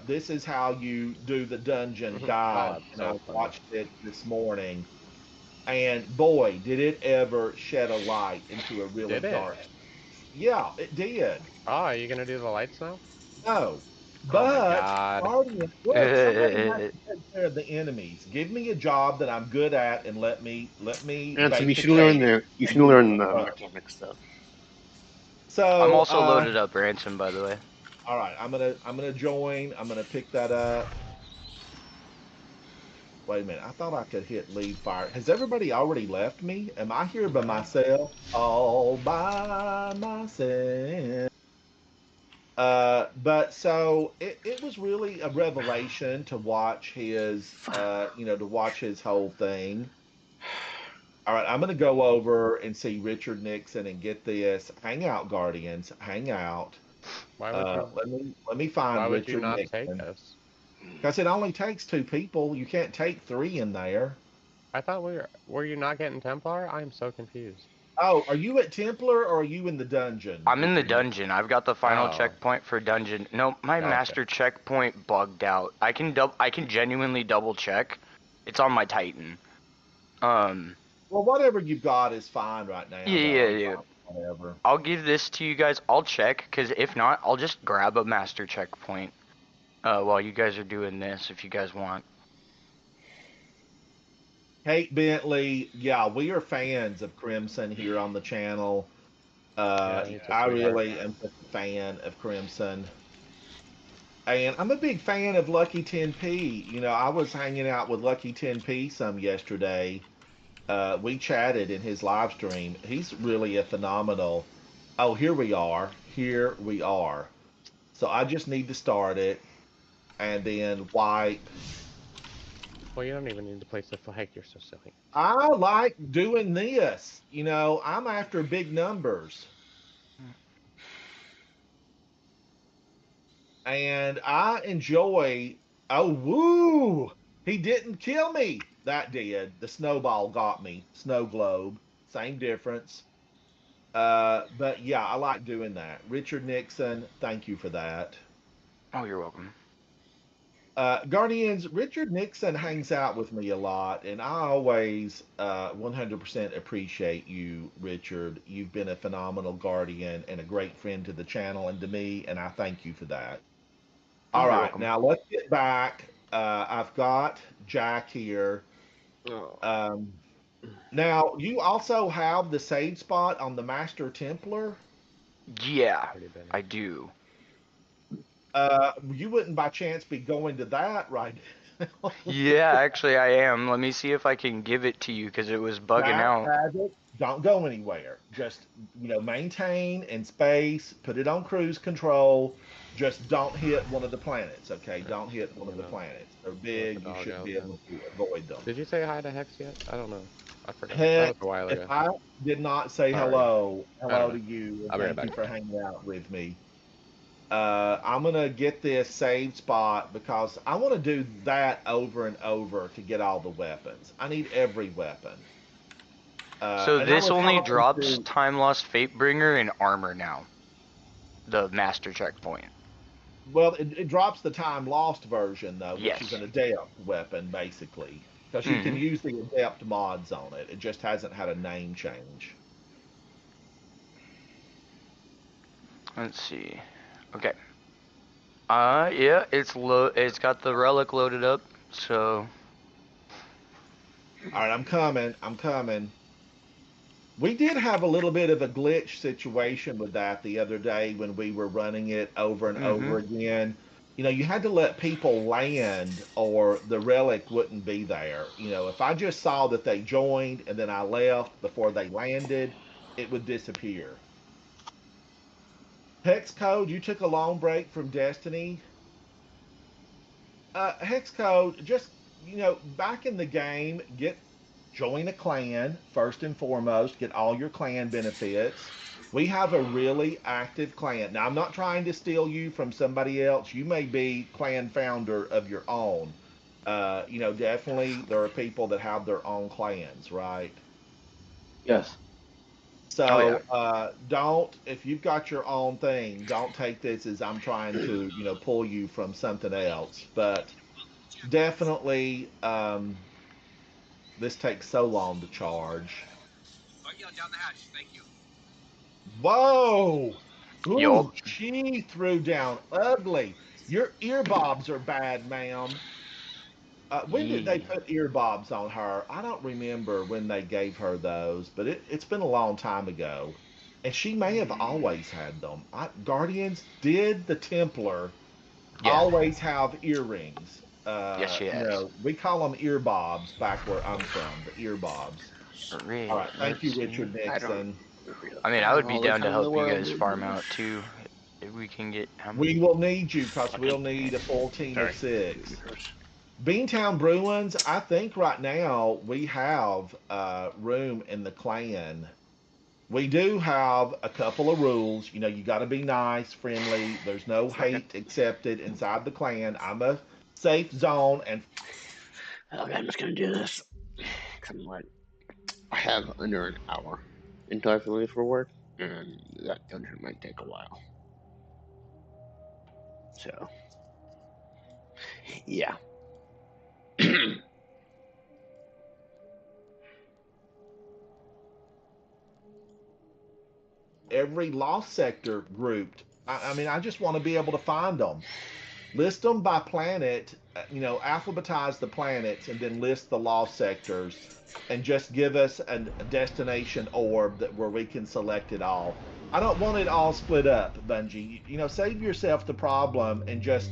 This is how you do the dungeon guide. And I watched it this morning. And boy, did it ever shed a light into a really dark. Yeah, it did. Oh, are you gonna do the lights now? No, but Guardian, somebody has to take care of the enemies. Give me a job that I'm good at, and let me. Ansem, you should learn there. You should learn the mechanic stuff. So I'm also loaded up, Ransom, by the way. All right, I'm gonna join. I'm gonna pick that up. Wait a minute. I thought I could hit lead fire. Has everybody already left me? Am I here by myself? All by myself. But so it was really a revelation to watch his, to watch his whole thing. All right, I'm going to go over and see Richard Nixon and get this. Hang out, Guardians. Hang out. Why would you, let me find Richard Nixon. Why would you not Nixon. take us? Because it only takes 2 people. You can't take 3 in there. I thought were you not getting Templar? I'm so confused. Oh, are you at Templar or are you in the dungeon? I'm in the dungeon. I've got the final checkpoint for dungeon. No, my master checkpoint bugged out. I can genuinely double check. It's on my Titan. Well, whatever you've got is fine right now. Yeah. Whatever. I'll give this to you guys. I'll check, because if not, I'll just grab a master checkpoint while you guys are doing this, if you guys want. Kate Bentley, yeah, we are fans of Crimson here on the channel. I really am a fan of Crimson. And I'm a big fan of Lucky 10P. I was hanging out with Lucky 10P some yesterday. We chatted in his live stream. He's really a phenomenal. Oh, here we are. Here we are. So I just need to start it and then wipe. Well, you don't even need to place the flag. You're so silly. I like doing this. I'm after big numbers. And I enjoy. Oh, woo! He didn't kill me. That did. The snowball got me. Snow globe. Same difference. But yeah, I like doing that. Richard Nixon, thank you for that. Oh, you're welcome. Guardians, Richard Nixon hangs out with me a lot, and I always 100% appreciate you, Richard. You've been a phenomenal Guardian and a great friend to the channel and to me, and I thank you for that. All You're right, welcome. now let's get back. I've got Jack here. Oh. Now, you also have the save spot on the Master Templar. Yeah, Pretty bad. I do. You wouldn't by chance be going to that right now. Yeah, actually I am. Let me see if I can give it to you because it was bugging Jack out. has it. Don't go anywhere. Just, maintain in space, put it on cruise control. Just don't hit one of the planets, okay? Don't hit one of the planets. They're big. You should be able to avoid them. Did you say hi to Hex yet? I don't know. I forgot. Hex, That was a while ago. if I did not say Sorry. hello I to don't you, I'll be right thank you back. for hanging out with me. I'm gonna get this saved spot because I want to do that over and over to get all the weapons. I need every weapon. So and this I was only talking drops to- Time Lost Fatebringer and armor now. The master checkpoint. Well, it drops the time lost version though, which Yes. is an adept weapon basically, because you can use the adept mods on it. It just hasn't had a name change. Let's see. Okay. Yeah, it's got the relic loaded up, so All right, I'm coming. We did have a little bit of a glitch situation with that the other day when we were running it over and over again. You had to let people land or the relic wouldn't be there. If I just saw that they joined and then I left before they landed, it would disappear. Hex Code, you took a long break from Destiny. Hex Code, just, back in the game, join a clan first and foremost, get all your clan benefits. We have a really active clan. Now, I'm not trying to steal you from somebody else. You may be clan founder of your own. Definitely there are people that have their own clans, right? Yes. So don't, if you've got your own thing, don't take this as I'm trying to, pull you from something else. But definitely, this takes so long to charge. Down the hatch, thank you. Whoa! Ooh, Yup. she threw down ugly. Your earbobs are bad, ma'am. When did they put earbobs on her? I don't remember when they gave her those, but it's been a long time ago. And she may have always had them. Guardians, did the Templar always have earrings? Yes, she has. We call them earbobs back where I'm from, the earbobs. Really? All right, thank you, Richard Nixon. I mean, I would be All the down to time in the help you world, guys dude. farm out too. If we can get how We many? will need you because we'll need a full team of 6. Beantown Bruins, I think right now we have room in the clan. We do have a couple of rules. You got to be nice, friendly. There's no hate accepted inside the clan. I'm a safe zone, and Okay, I'm just gonna do this. Cause I have under an hour until I have to leave for work, and that dungeon might take a while. So, yeah. every lost sector grouped. I mean, I just want to be able to find them. List them by planet, alphabetize the planets and then list the lost sectors and just give us a destination orb where we can select it all. I don't want it all split up, Bungie. Save yourself the problem and just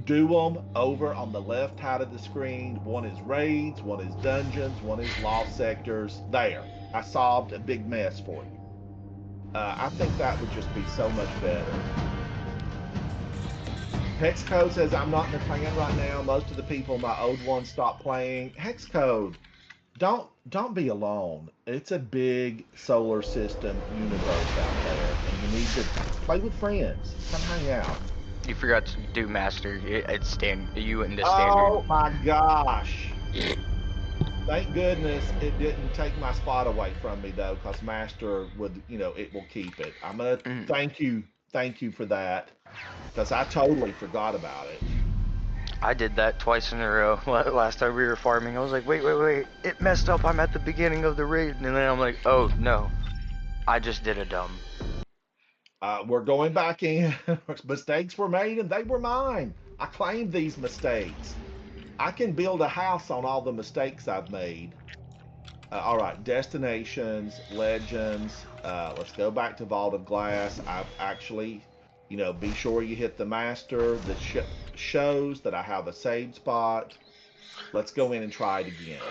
do them over on the left side of the screen. One is raids, one is dungeons, one is lost sectors. There, I solved a big mess for you. I think that would just be so much better. Hexcode says, I'm not in the clan right now. Most of the people, my old ones, stopped playing. Hexcode, don't be alone. It's a big solar system universe out there, and you need to play with friends. Come hang out. You forgot to do master. You went into standard. Oh my gosh. Thank goodness it didn't take my spot away from me though, because Master would, it will keep it. I'm gonna thank you for that, because I totally forgot about it. I did that twice in a row. Last time we were farming, I was like, wait, it messed up. I'm at the beginning of the raid, and then I'm like, oh no, I just did a dumb. We're going back in. Mistakes were made, and they were mine. I claimed these mistakes. I can build a house on all the mistakes I've made. All right, destinations, legends. Let's go back to Vault of Glass. I've actually, be sure you hit the master. This shows that I have a save spot. Let's go in and try it again.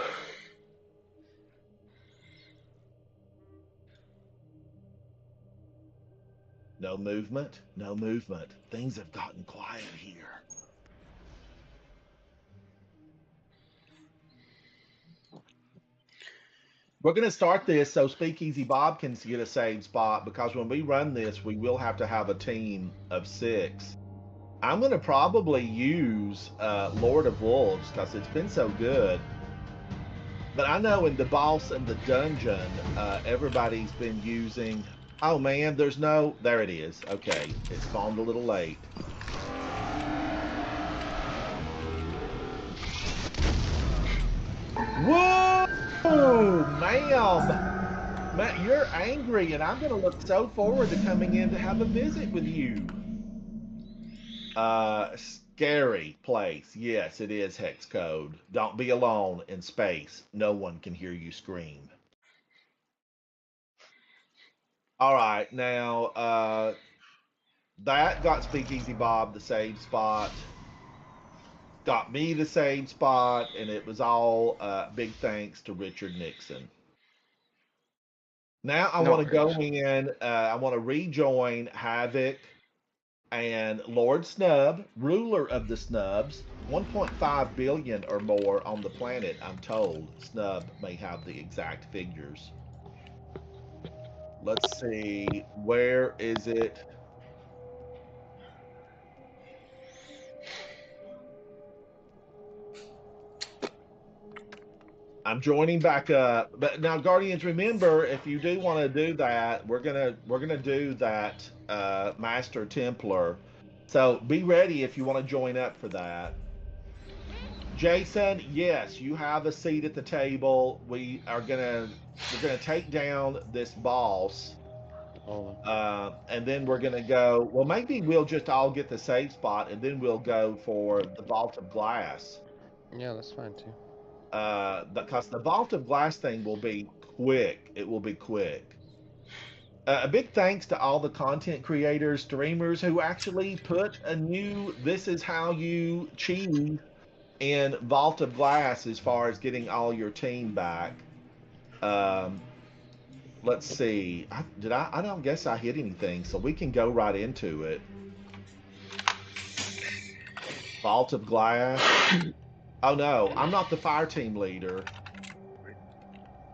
No movement, no movement. Things have gotten quiet here. We're going to start this so Speakeasy Bob can get a save spot, because when we run this, we will have to have a team of 6. I'm going to probably use Lord of Wolves because it's been so good. But I know in the boss and the dungeon, everybody's been using... Oh man, there's no... There it is. Okay, it spawned a little late. Whoa! Ma'am, you're angry, and I'm going to look so forward to coming in to have a visit with you. Scary place. Yes, it is hex code. Don't be alone in space. No one can hear you scream. All right, now, that got Speakeasy Bob the save spot. Got me the same spot, and it was all big thanks to Richard Nixon. Now I want to go in, I want to rejoin Havoc and Lord Snub, ruler of the Snubs, 1.5 billion or more on the planet, I'm told. Snub may have the exact figures. Let's see, where is it? I'm joining back up, but now Guardians, remember, if you do want to do that, we're gonna do that Master Templar. So be ready if you want to join up for that. Jason, yes, you have a seat at the table. We're gonna take down this boss, and then we're gonna go. Well, maybe we'll just all get the save spot, and then we'll go for the Vault of Glass. Yeah, that's fine too. Because the Vault of Glass thing will be quick. It will be quick. A big thanks to all the content creators, streamers who actually put a new "this is how you cheat" in Vault of Glass as far as getting all your team back. Let's see. I don't guess I hit anything, so we can go right into it. Vault of Glass. Oh no, I'm not the fire team leader.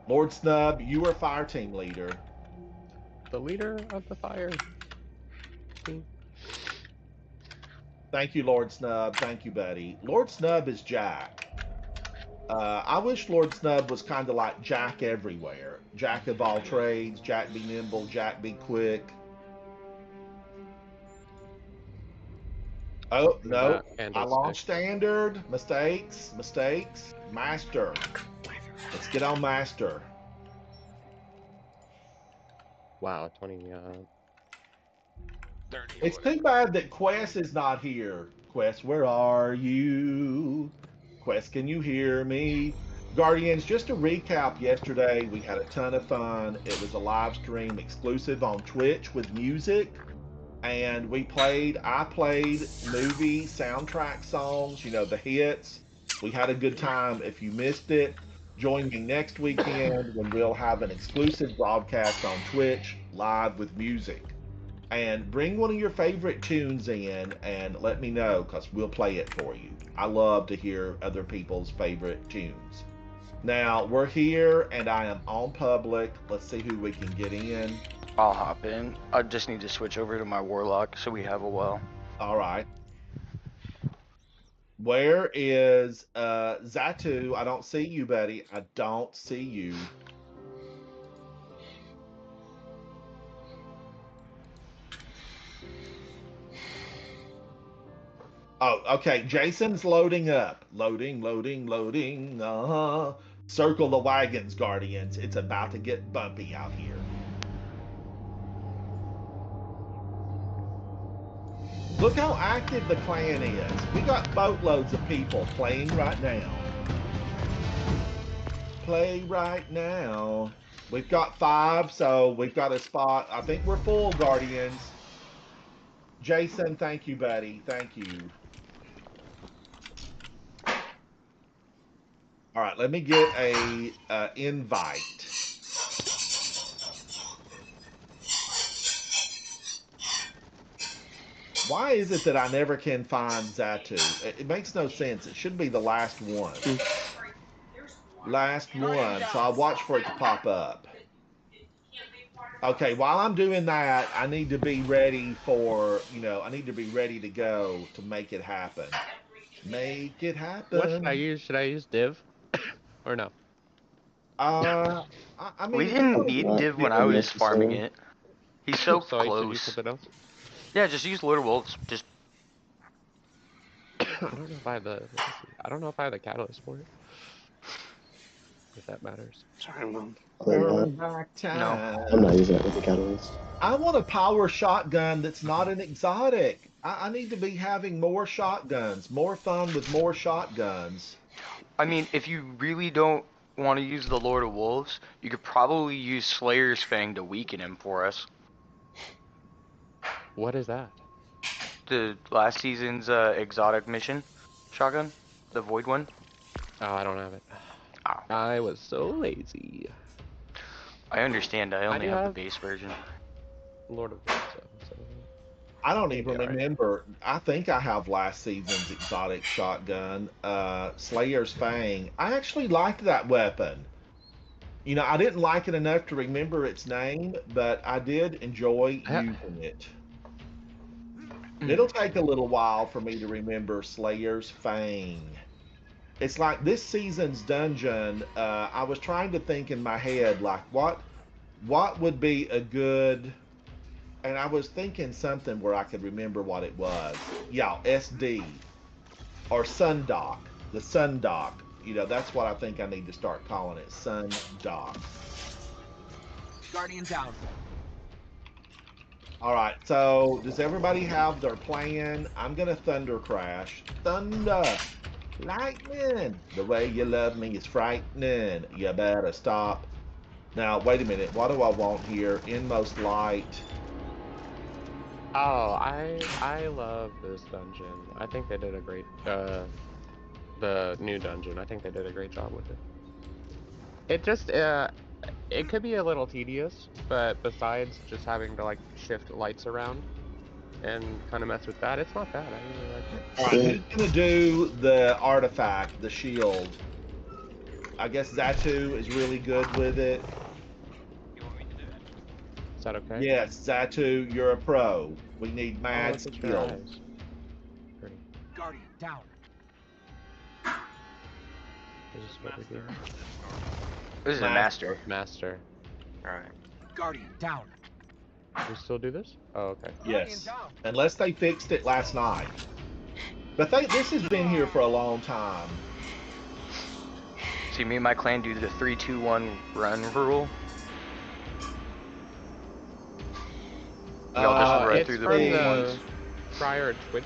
Lord Snub, you are fire team leader. The leader of the fire team. Thank you, Lord Snub. Thank you, buddy. Lord Snub is Jack. I wish Lord Snub was kind of like Jack everywhere. Jack of all trades, Jack be nimble, Jack be quick. Oh, no. I lost standard. Mistakes. Master. Let's get on Master. Wow, 20, 30. It's too bad that Quest is not here. Quest, where are you? Quest, can you hear me? Guardians, just to recap yesterday, we had a ton of fun. It was a live stream exclusive on Twitch with music. And I played movie soundtrack songs, the hits. We had a good time. If you missed it, join me next weekend when we'll have an exclusive broadcast on Twitch live with music. And bring one of your favorite tunes in and let me know, because we'll play it for you. I love to hear other people's favorite tunes. Now, we're here and I am on public. Let's see who we can get in. I'll hop in. I just need to switch over to my Warlock so we have a well. All right. Where is Zatu? I don't see you, buddy. I don't see you. Oh, okay. Jason's loading up. Loading, loading, loading. Circle the wagons, Guardians. It's about to get bumpy out here. Look how active the clan is. We got boatloads of people playing right now. Play right now. We've got 5, so we've got a spot. I think we're full, Guardians. Jason, thank you, buddy. Thank you. All right, let me get a invite. Why is it that I never can find Zatu? It makes no sense. It should be the last one. Last one. So I'll watch for it to pop up. Okay, while I'm doing that, I need to be ready for, I need to be ready to go to make it happen. Make it happen. What should I use? Should I use div? Or no? I mean, We didn't need div when I was farming it. He's so So I should use close. something else? Yeah, just use Lord of Wolves. Just I don't know if I have the. I don't know if I have the catalyst for it. If that matters. Sorry, Mom. Back time. No. I'm not using it with the catalyst. I want a power shotgun that's not an exotic. I need to be having more shotguns, more fun with more shotguns. I mean, if you really don't want to use the Lord of Wolves, you could probably use Slayer's Fang to weaken him for us. What is that? The last season's exotic mission shotgun, the void one. Oh, I don't have it. Oh. I was so lazy. I understand. I only do have have- the base version. Lord of Rings. So. I don't even Yeah, right. remember. I think I have last season's exotic shotgun, Slayer's Fang. I actually liked that weapon. I didn't like it enough to remember its name, but I did enjoy using it. It'll take a little while for me to remember Slayer's Fang. It's like this season's dungeon, I was trying to think in my head, like, what would be a good... And I was thinking something where I could remember what it was. Yeah, SD. Or Sundock. The Sundock. That's what I think I need to start calling it. Sundock. Guardian down. Alright, so does everybody have their plan? I'm going to Thunder Crash. Thunder! Lightning! The way you love me is frightening. You better stop. Now, wait a minute. What do I want here? Inmost Light. Oh, I love this dungeon. I think they did a great the new dungeon. I think they did a great job with it. It just it could be a little tedious, but besides just having to like shift lights around and kind of mess with that, it's not bad. I really like it. Alright, who's gonna do the artifact, the shield? I guess Zatu is really good with it. You want me to do it? Is that okay? Yes, Zatu, you're a pro. We need Oh, mad look at your skill. eyes. Pretty. Guardian down. Is this what we do? This is a master. Master. Alright. Guardian down. We still do this? Oh, okay. Yes, unless they fixed it last night. But this has been here for a long time. See, me and my clan do the 3-2-1 run rule. Y'all just run it's through the from big the ones. prior Twitch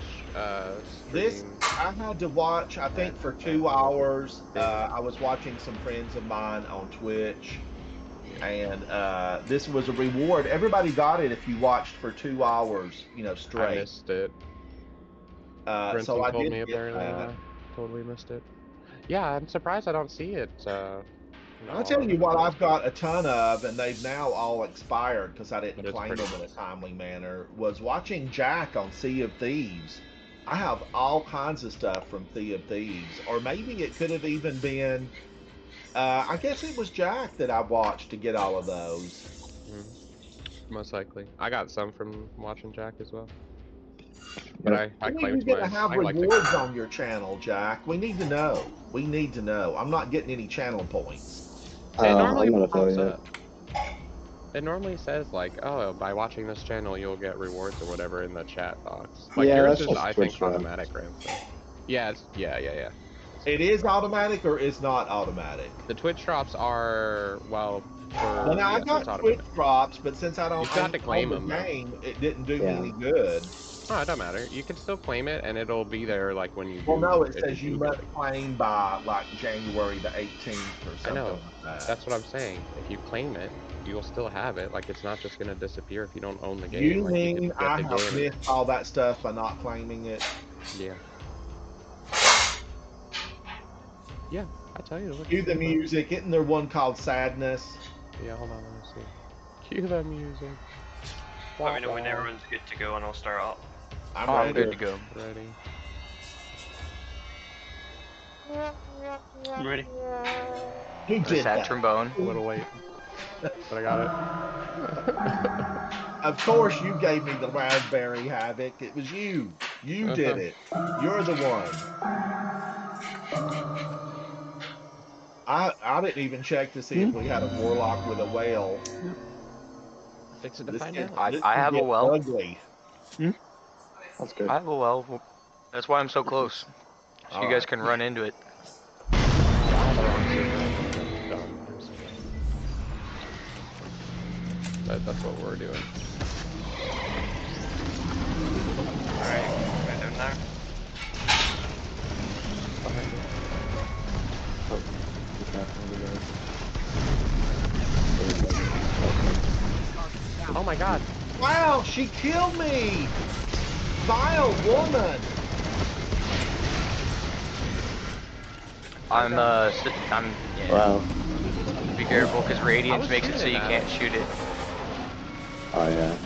This, stream. I had to watch, I think, for 2 hours. I was watching some friends of mine on Twitch. And this was a reward. Everybody got it if you watched for 2 hours, I straight. missed it. So Brenton I told did me get apparently. that. I totally missed it. Yeah, I'm surprised I don't see it. I'll tell you what I've got a ton of, and they've now all expired because I didn't But it's claim pretty them in a timely manner, was watching Jack on Sea of Thieves. I have all kinds of stuff from Sea of Thieves. Or maybe it could have even been, I guess it was Jack that I watched to get all of those. Most likely. I got some from watching Jack as well. But I When are claim you to gonna my, have I like to rewards on your channel, Jack? We need to know. We need to know. I'm not getting any channel points. It normally I'm not pops affiliate. up. It normally says like, oh, by watching this channel, you'll get rewards or whatever in the chat box. Like Yeah, yours that's is, just I Twitch think, drops. automatic, Ransom. Yeah, it's yeah. It is automatic or is not automatic? The Twitch drops are well for Well, now I yes, it's got automatic. Twitch drops, but since I don't You've got own to claim the them though. game, it didn't do me Yeah. any good. Oh, it don't matter. You can still claim it, and it'll be there like when you. Well, do, no, it if says you do get must claim by like January the 18th or I something know. like that. That's what I'm saying. If you claim it, you'll still have it. Like it's not just gonna disappear if you don't own the game. You Like you mean could get I the have game. missed all that stuff by not claiming it? Yeah. Yeah, I tell you. Look, Cue the music. Isn't there one called Sadness? Yeah, hold on, let me see. Cue the music. Let me know when everyone's good to go and I'll start up. I'm Oh, ready. I'm good to go. Ready. I'm ready. Who The did sad that? trombone. A little late, but I got it. Of course, you gave me the Raspberry Havoc. It was you. You did it. You're the one. I didn't even check to see if we had a warlock with a whale. Fix it to This find gets, out. this I can have a get well. ugly. That's good. I have a well. That's why I'm so close. So All you guys right. can run into it. But that's what we're doing. Alright, right down there. Oh my god. Wow, she killed me! Vile woman! I'm yeah. Wow. Be careful, because I Radiance was makes it so shooting you at can't it. shoot it. Oh yeah.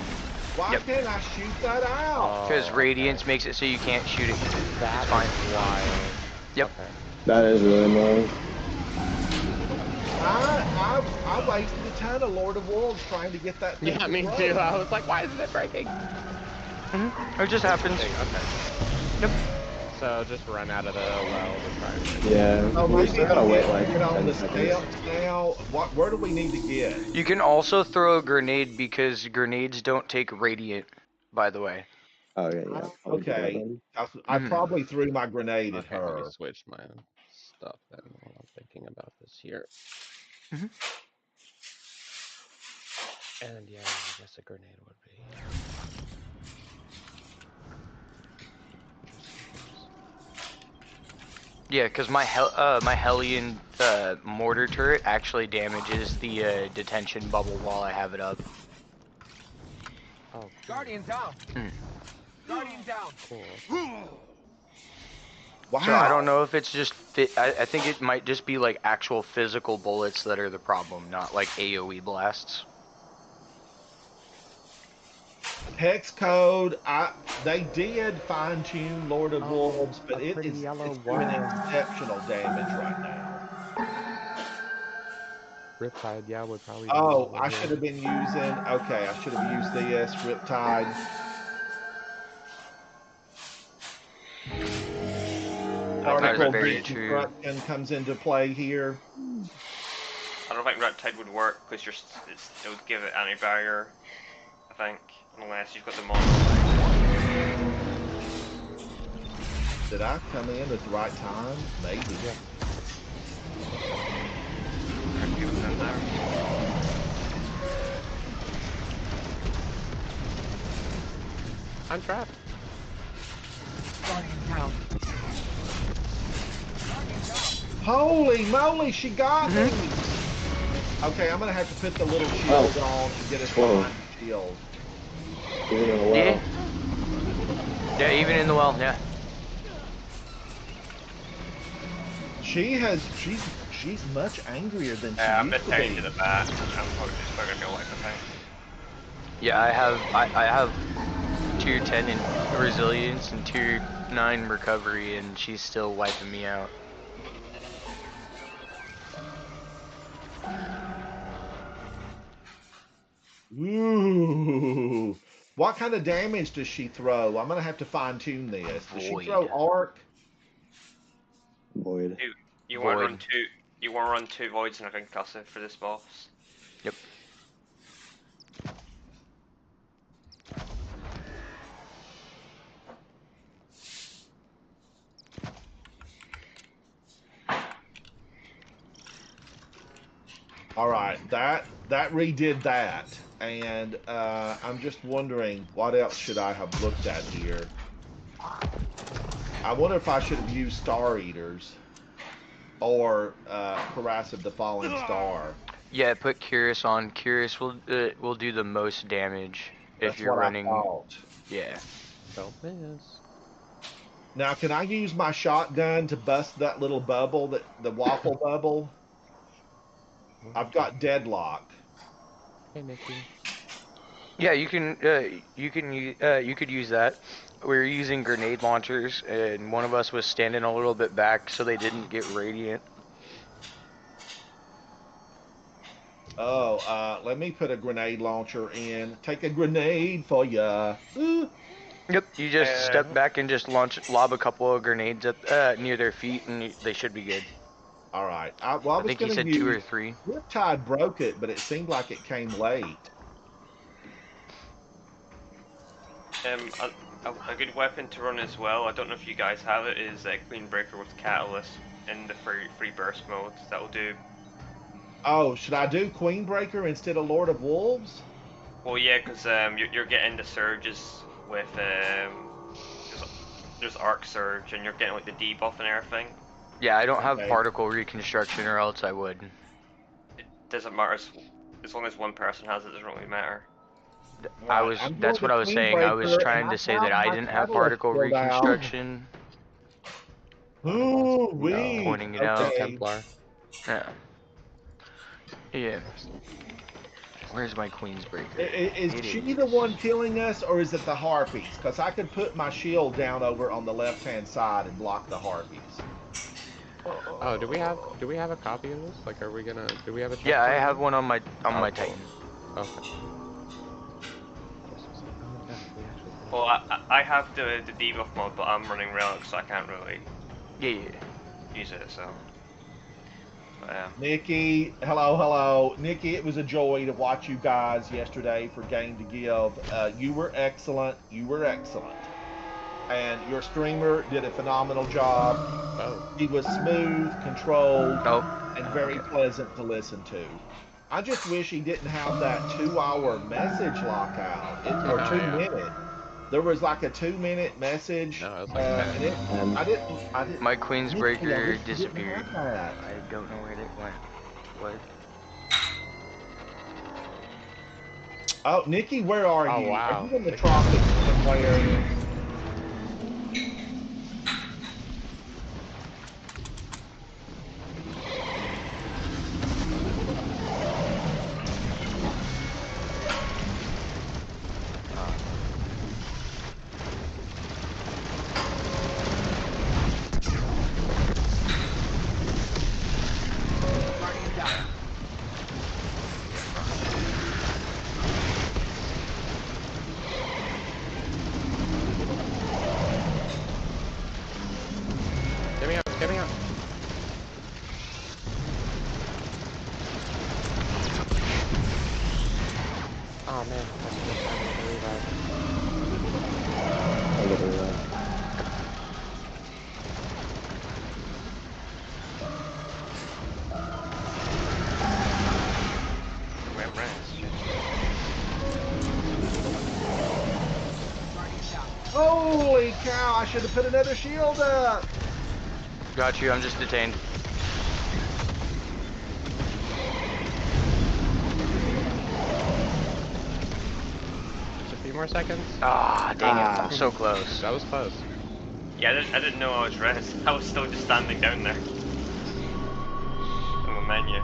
Why Yep. can't I shoot that out? Because Radiance makes it so you can't shoot it. That's fine. wild. Yep. Okay. That is really annoying. I wasted a ton of Lord of Worlds trying to get that thing Yeah, to me run. too. I was like, why isn't it breaking? It just happens. Okay. Yep. So just run out of the well to try and Yeah. Oh, We maybe still gotta wait like get on 10 the seconds. scouts now. Where do we need to get? You can also throw a grenade because grenades don't take radiant, by the way. Oh yeah, yeah. I'll do that Okay. then. I probably threw my grenade at Okay, let me her. switch my stuff then while I'm thinking about this here. Mhm. And yeah, I guess a grenade would be. Yeah, because my Hellion mortar turret actually damages the detention bubble while I have it up. Oh, cool. Guardian down. Guardian down. Cool. Wow. So I don't know if it's just I think it might just be like actual physical bullets that are the problem, not like AoE blasts. Hex code. They did fine tune Lord of Oh, Wolves, but a pretty it's yellow doing worm. exceptional damage right now. Riptide, yeah, would probably. Oh, I should have been using. Okay, I should have used this Riptide. Particle very beam true. construction comes into play here. I don't think Riptide would work because it would give it anti-barrier, I think, unless you've got the monster. Did I come in at the right time? Maybe. Yeah. There's people in there. I'm trapped. Guardian down. Holy moly, she got me! Okay, I'm gonna have to put the little shield on to get us Whoa. behind the shield. Even in a well. Yeah. Yeah, even in the well, yeah. She's much angrier than she I'm used a bit to tight be. to the back. I'm probably just not gonna be able to think. Yeah, I have tier 10 in resilience and tier 9 recovery, and she's still wiping me out. Ooh, What kind of damage does she throw? I'm gonna have to fine tune this. Does she Void. throw arc? Void. You want to Void. run two. You want to run 2 voids and a concussive for this boss. Yep. All right, that redid that, and I'm just wondering what else should I have looked at here. I wonder if I should have used Star Eaters or Harass of the Falling Star. Yeah, put Curious on. Curious will do the most damage if That's you're what running. I thought. Yeah. Don't miss. Now, can I use my shotgun to bust that little bubble, the waffle bubble? I've got deadlock. Hey, Nikki. Yeah, you can you could use that. We were using grenade launchers, and one of us was standing a little bit back so they didn't get radiant. Oh, let me put a grenade launcher in. Take a grenade for ya. Ooh. Yep, you just step back and just lob a couple of grenades at near their feet, and they should be good. All right. I I was think he gonna said use, 2 or 3. Riptide broke it, but it seemed like it came late. A good weapon to run as well. I don't know if you guys have it. Is Queenbreaker with Catalyst in the free burst mode. That will do. Oh, should I do Queenbreaker instead of Lord of Wolves? Well, yeah, because you're getting the surges with there's arc surge, and you're getting like the debuff and everything. Yeah, I don't have Okay. particle reconstruction, or else I would. It doesn't matter as long as one person has it. Doesn't really matter. I Right, was. I'm That's doing what the I was saying. I was Queenbreaker, trying and to say got that I my didn't have catalyst particle filled out. reconstruction. Ooh, wee. Pointing it out. Okay. Templar. Yeah. Yeah. Where's my Queen's Breaker? Is It she is. the one killing us, or is it the Harpies? Because I could put my shield down over on the left-hand side and block the Harpies. Oh, do we have a copy of this? Like, are we gonna? Do we have a? Yeah, I checkpoint? have one on my Oh, Titan. Okay. Well, I have the debuff mod, but I'm running relic, so I can't really Yeah. use it. So. Nikki, hello. Nikki, it was a joy to watch you guys yesterday for Game to Give. You were excellent. And your streamer did a phenomenal job. Oh. He was smooth, controlled, Oh. and very pleasant to listen to. I just wish he didn't have that 2-hour message lockout, or Oh, 2 yeah. minute. There was like a 2-minute message, No, it was like and it, I didn't. My Queen's Nikki, I Breaker wish you didn't disappeared. have that. I don't know where it went. What? Oh, Nikki, where are Oh, you? wow. Are you in the tropics somewhere? Guardian down. Get me up! Get me up! Oh man, that's a good time to revive. I get it. Went rest. Guardian down. Holy cow! I should have put another shield up. Got you. I'm just detained. Just a few more seconds. Ah, dang it. I'm so close. That was close. Yeah, I didn't know I was rest. I was still just standing down there. On the menu.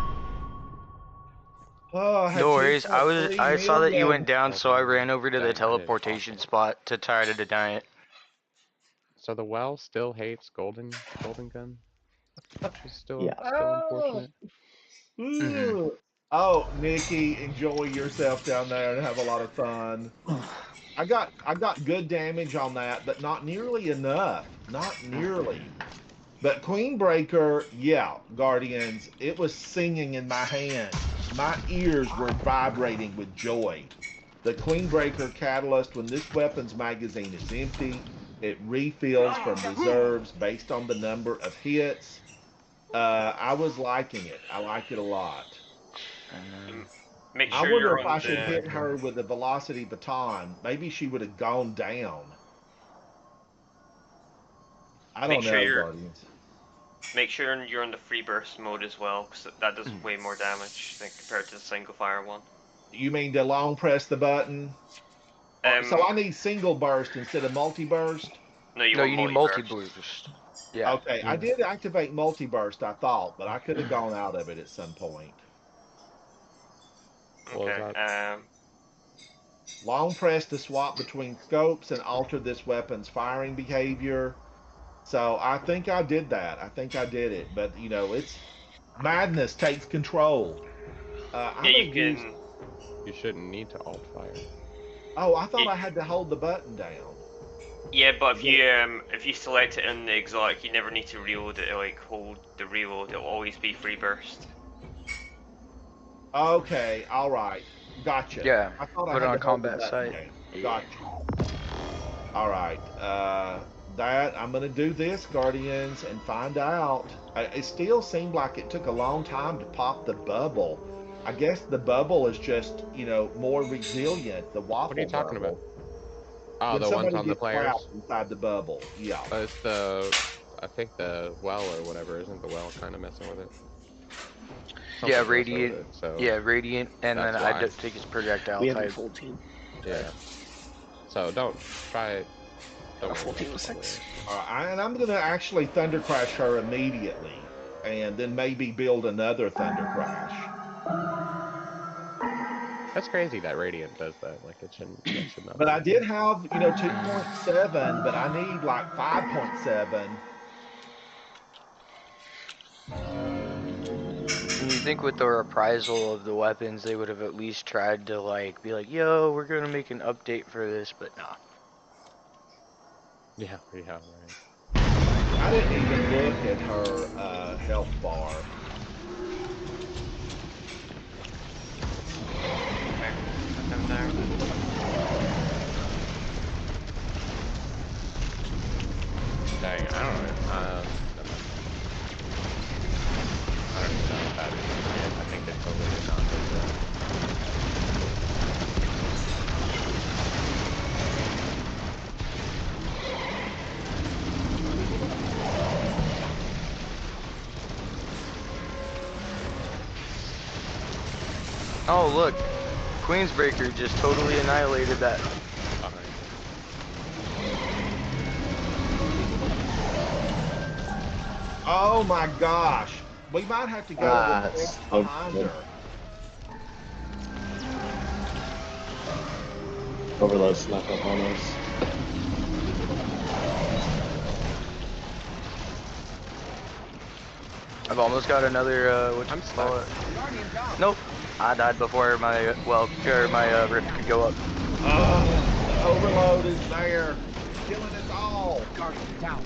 Oh, I had No worries. 2.3 I saw that you million. went down, so I ran over to Dang, I the did. teleportation spot to try to deny it. So the well still hates golden gun, which is still Yeah. unfortunate. Ooh. Oh, Nikki, enjoy yourself down there and have a lot of fun. I got good damage on that, but not nearly enough. Not nearly. But Queenbreaker, yeah, Guardians, it was singing in my hand. My ears were vibrating with joy. The Queenbreaker Catalyst, when this weapon's magazine is empty, it refills from reserves based on the number of hits. I was liking it. I like it a lot. Make I sure wonder you're if on I should the. hit her with the velocity baton. Maybe she would have gone down. I Make don't sure know, you're- Guardians. Make sure you're on the free burst mode as well, because that does way more damage than compared to the single fire one. You mean to long press the button? So I need single burst instead of multi burst? No, you No, want you need multi-burst. multi-boost. Yeah. Okay, I did activate multi burst, I thought, but I could have gone out of it at some point. What was Okay. that? Long press to swap between scopes and alter this weapon's firing behavior. So I think I did that. I think I did it. But, you know, it's madness takes control. I'm Yeah, you gonna use- can. You shouldn't need to alt fire. Oh, I thought I had to hold the button down. Yeah, but if you select it in the exotic, you never need to reload it. Like hold the reload, it'll always be free burst. Okay, all right. Gotcha. Yeah, I thought I put had it on to hold the combat button site. down. Gotcha. All right. I'm going to do this, Guardians, and find out. It still seemed like it took a long time to pop the bubble. I guess the bubble is just, you know, more resilient. The waffle What are you talking bubble. about? Oh, When the ones somebody on the gets players? trapped inside the bubble. Yeah. It's I think the well or whatever, isn't the well kind of messing with it? Yeah, Something's messing with radiant. it, so Yeah, radiant, and then that's I why. just take his projectile We have a type. full team. yeah. So don't try it. Don't A worry full about team of the 6. All right, and I'm going to actually Thunder Crash her immediately, and then maybe build another Thunder Crash. That's crazy that Radiant does that. Like it shouldn't. That should not. But be. I did have, you know, 2.7, but I need like 5.7. And you think with the reprisal of the weapons, they would have at least tried to like be like, "Yo, we're gonna make an update for this," but nah. Yeah, right. I didn't even look at her health bar. Put them there. Dang, I don't know. I don't even know if that is legit. I think it totally is not legit. Oh look, Queensbreaker just totally annihilated that. Behind Oh my gosh. We might have to go with it's X so behind good. her. Overload snuck up on us. I've almost got another. I'm stuck. Nope, I died before my my rip could go up. The overload is there. Killing us all. Guardian down.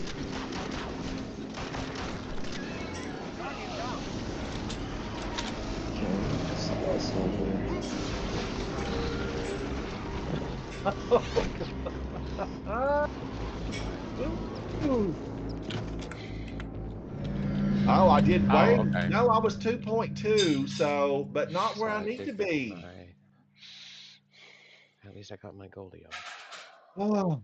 Oh, I did Oh, wait. okay. No, I was 2.2, so, but not where I So need to did be. get At least I got my Goldie off. Oh.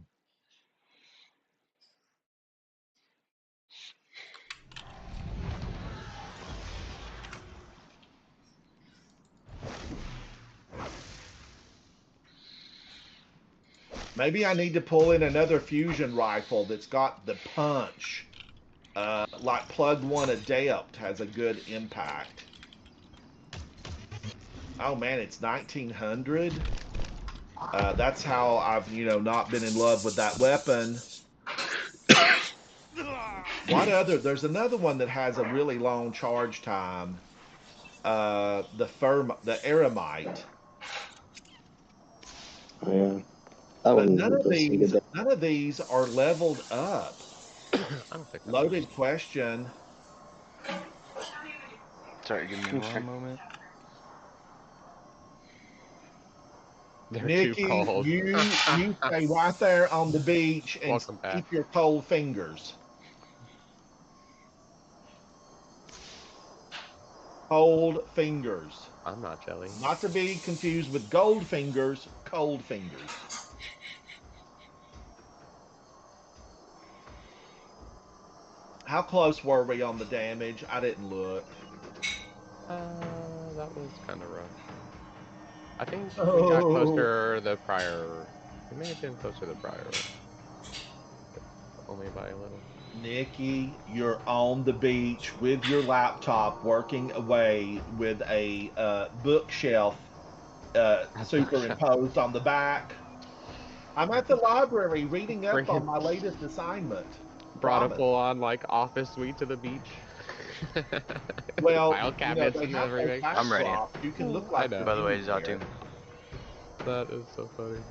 Maybe I need to pull in another fusion rifle that's got the punch. Like Plug 1 Adept has a good impact. Oh man, it's 1900. That's how I've, you know, not been in love with that weapon. There's another one that has a really long charge time. The Eremite. Oh, yeah. That But one none of was these, good. none of these are leveled up. I don't think that Loaded question. Sorry, give me one moment. they're Nikki, too cold. you stay right there on the beach and Welcome back. keep your cold fingers. Cold fingers. I'm not jelly. Not to be confused with gold fingers, cold fingers. How close were we on the damage? I didn't look. That was kind of rough. I think we got Oh. closer the prior. We may have been closer the prior one. Only by a little. Nikki, you're on the beach with your laptop working away with a bookshelf superimposed on the back. I'm at the library reading up on my latest assignment. Brought Promise. a full-on like office suite to the beach. Well, file cabinets they and have those everything. I'm ready. backdrops. You can look I like know. you're By the way, anywhere. Zatu. That is so funny.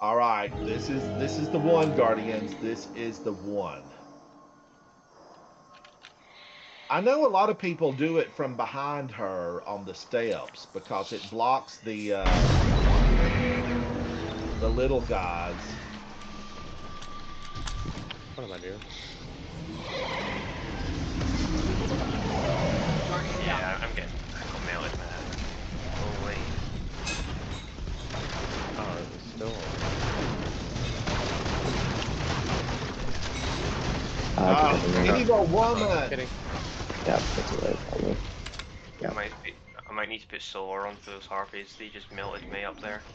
All right, this is the one, Guardians. This is the one. I know a lot of people do it from behind her on the steps because it blocks the little guys. What am I doing? Yeah, I'm getting melted, man. Holy. Oh, it's still. Evil woman. Kidding. Yeah, that's right. Probably. Yeah. I might need to put solar onto those harpies. They just melted me up there.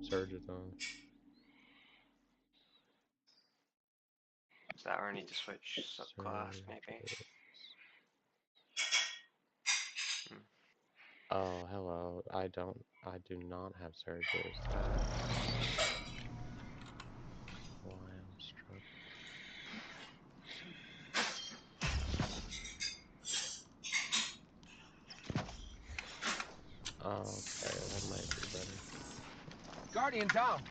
Surge is on. Is that or I need to switch subclass maybe? Oh, hello. I do not have surges. Why I'm struggling. Okay, that might be better. Guardian down.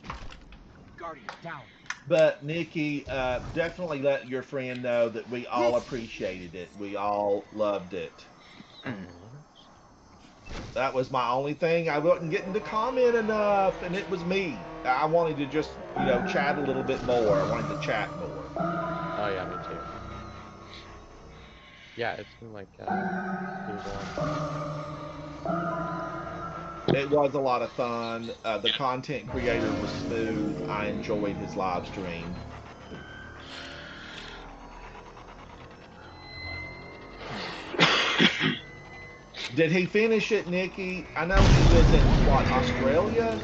Guardian down. But Nikki, definitely let your friend know that we all appreciated it. We all loved it. That was my only thing. I wasn't getting to comment enough, and it was me. I wanted to just, chat a little bit more. I wanted to chat more. Oh yeah, me too. Yeah, it's been like It was a lot of fun. The content creator was smooth. I enjoyed his live stream. Did he finish it, Nikki? I know he was in, Australia?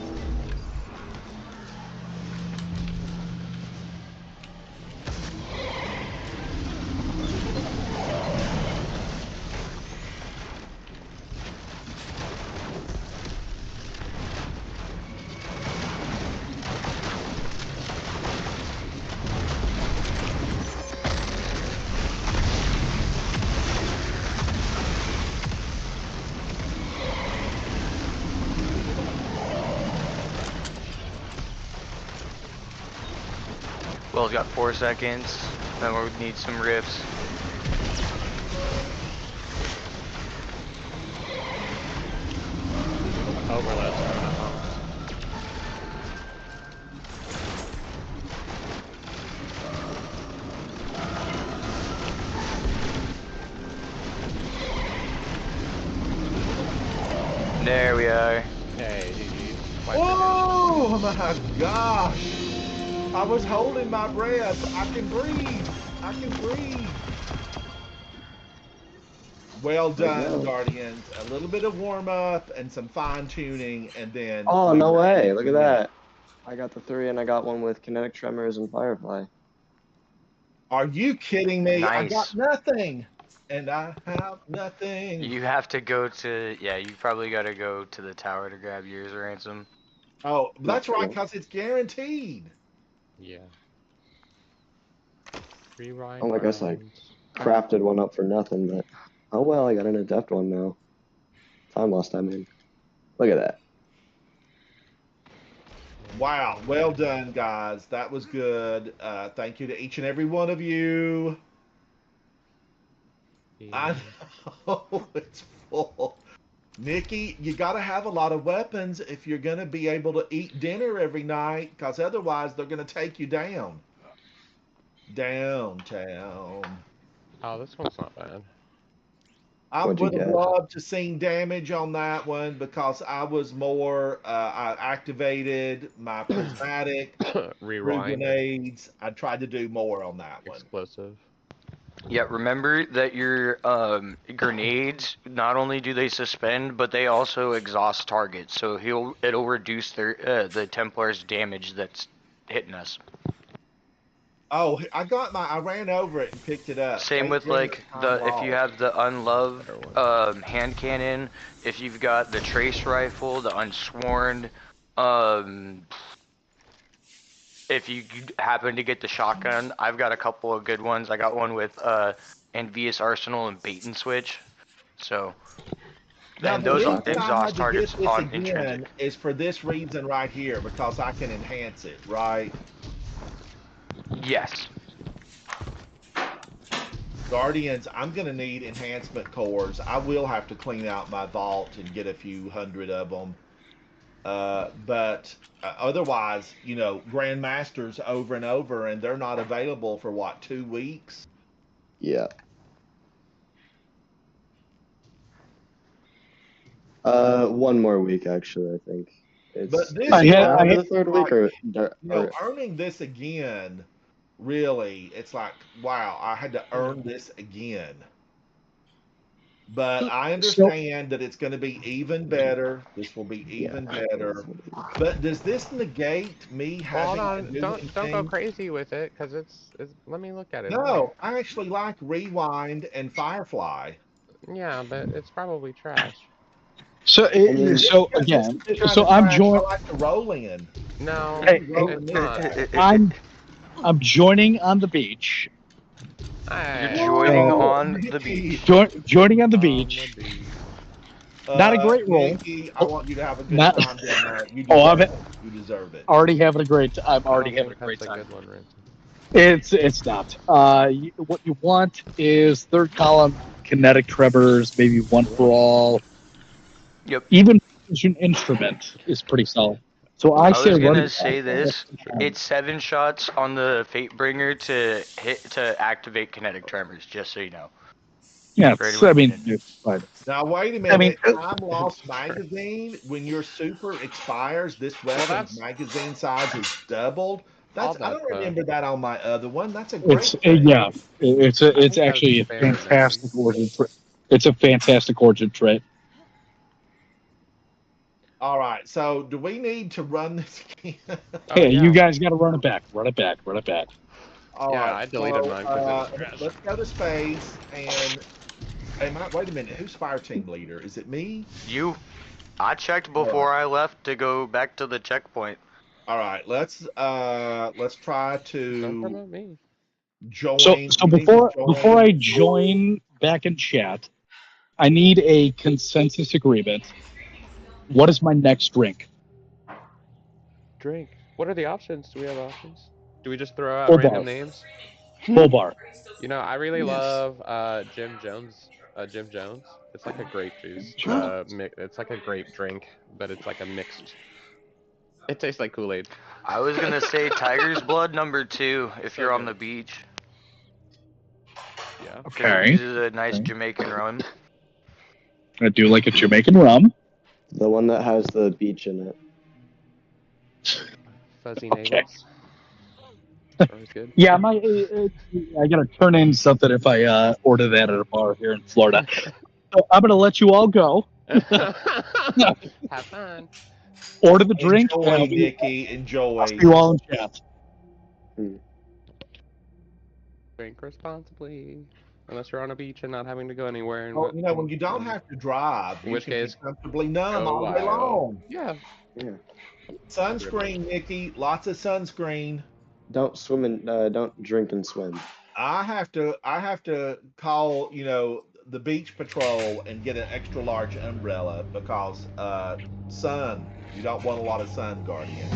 Will's got 4 seconds. Then we need some riffs. overload's coming up. There we are. Hey, GG. Oh my gosh! I was holding my breath. I can breathe. I can breathe. Well done, Guardians. A little bit of warm up and some fine tuning, and then. Oh, no way. Look at that. I got the 3 and I got one with Kinetic Tremors and Firefly. Are you kidding me? Nice. I got nothing. and I have nothing. You have to go to, yeah, you probably got to go to the tower to grab yours, Ransom. Oh, that's right, because it's guaranteed. Yeah. Rewind. Oh, I guess I rounds. crafted one up for nothing, but oh well, I got an adept one now. Time lost, I mean. Look at that. Wow, well done, guys. That was good. Thank you to each and every one of you. I know it's full. Nikki, you got to have a lot of weapons if you're going to be able to eat dinner every night, because otherwise they're going to take you down. Downtown. Oh, this one's not bad. I What'd you would have get? loved to seen damage on that one because I was more, I activated my prismatic through Rewind. grenades. I tried to do more on that one. Explosive. Yeah, remember that your grenades, not only do they suspend, but they also exhaust targets, so it'll reduce their the Templar's damage that's hitting us. Oh, I ran over it and picked it up. Same They with bring like the if you have the unloved hand cannon, if you've got the trace rifle, the unsworn, if you happen to get the shotgun, I've got a couple of good ones. I got one with Envious Arsenal and Bait and Switch. So, Now, and the those reason I exhaust had to targets get this on again intrinsic. is for this reason right here, because I can enhance it, right? Yes. Guardians, I'm going to need enhancement cores. I will have to clean out my vault and get a few hundred of them. But otherwise, you know, Grandmasters over and over, and they're not available for what, 2 weeks? Yeah. One more week actually, I think. But this after the third week, or earning this again, really, it's like, wow, I had to earn this again. But I understand that it's going to be even better. This will be even better. But does this negate me having Hold to on, do don't go anything? crazy with it, because it's. Let me look at it. No, I actually like Rewind and Firefly. Yeah, but it's probably trash. So, This so is again, the kind so of I'm trash joining. I like to roll in. No, Rolling it's in. not. I'm joining on the beach. You're joining on the beach. Joining on the beach. Not a great roll. Nikki, I want you to have a good Not- time down there. You Oh, deserve it. You deserve it. Already having a great. I'm already I don't having a think great that's time. a good one, Ransom. It's not. What you want is third column kinetic tremors, maybe one for all. Yep. Even an instrument is pretty solid. So I I say was run gonna it say back. this. It's 7 shots on the Fatebringer to activate kinetic tremors, just so you know. Yeah, For it's, anyone I mean, who didn't. it's fine. Now wait a minute. I mean, Time lost magazine. When your super expires, this weapon's that's- magazine size is doubled. That's I All don't that, remember that on my other one. That's a great It's thing. yeah, it's think actually a that's fair, fantastic origin. It's a fantastic origin trait. All right. So do we need to run this again? Hey, yeah. you guys got to run it back. Run it back. Run it back. All Yeah, right, I deleted so, mine 'cause it was trash. let's go to space and. Hey, wait a minute. Who's fire team leader? Is it me? You. I checked before I left to go back to the checkpoint. All right. Let's try Don't to promote me. join. So we need to before I join back in chat, I need a consensus agreement. What is my next drink? Drink. What are the options? Do we have options? Do we just throw out Full random bar. names? Full bar. You know, I really Yes. love Jim Jones. Jim Jones. It's like a grape juice. It's like a grape drink, but it's like a mixed. It tastes like Kool-Aid. I was gonna say Tiger's Blood #2 if So you're on good. the beach. Yeah. 'Cause Okay. It uses a nice Okay. Jamaican rum. I do like a Jamaican rum. the one that has the beach in it. Fuzzy Okay. nagels. Always good. Yeah, I gotta turn in something if I order that at a bar here in Florida. So I'm gonna let you all go. Have fun. Order the drink. Enjoy, and Nikki. Enjoy. I'll see you all in chat. Drink responsibly. unless you're on a beach and not having to go anywhere. And Well, you know, when you don't have to drive, in you which can case, be comfortably numb go all day wild. long. Yeah. Yeah. Sunscreen, Nikki. Lots of sunscreen. Don't swim and don't drink and swim. I have to call, you know, the beach patrol and get an extra large umbrella because sun, you don't want a lot of sun, Guardians.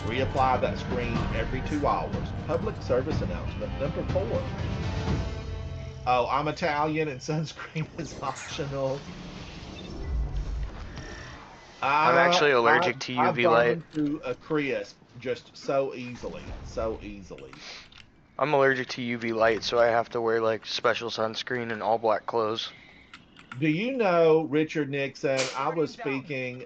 Reapply that screen every 2 hours. Public service announcement number 4. Oh, I'm Italian and sunscreen is optional. I'm actually allergic to I've UV light. burned through a crisp just so easily. I'm allergic to UV light, so I have to wear like special sunscreen and all black clothes. Do you know, Richard Nixon, I was speaking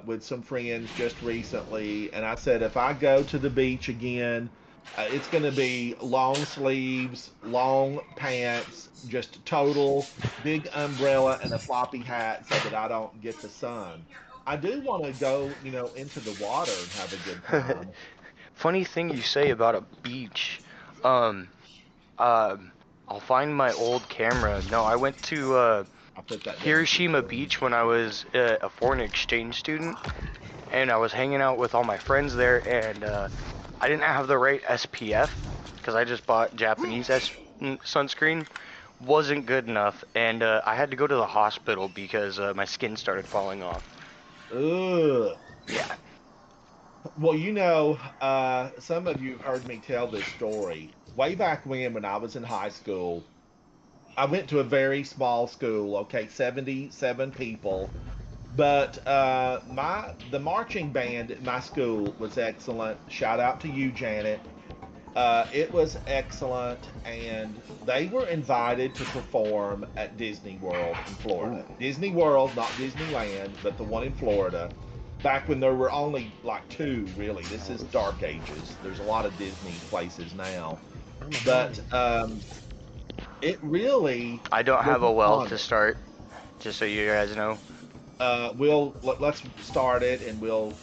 with some friends just recently, and I said if I go to the beach again, it's going to be long sleeves, long pants, just total big umbrella and a floppy hat so that I don't get the sun. I do want to go, you know, into the water and have a good time. Funny thing you say about a beach. I'll find my old camera. No, I went to I'll put that down. Hiroshima Beach when I was a foreign exchange student, and I was hanging out with all my friends there, and I didn't have the right SPF because I just bought Japanese sunscreen. Wasn't good enough, and I had to go to the hospital because my skin started falling off. Ugh. Yeah. Well, you know, some of you have heard me tell this story. Way back when I was in high school, I went to a very small school, okay, 77 people. But the marching band at my school was excellent. Shout out to you, Janet. It was excellent, and they were invited to perform at Disney World in Florida. Disney World, not Disneyland, but the one in Florida. Back when there were only like 2, really. This is dark ages. There's a lot of Disney places now. But it really... I don't have a well fun. to start, just so you guys know. Let's start it and we'll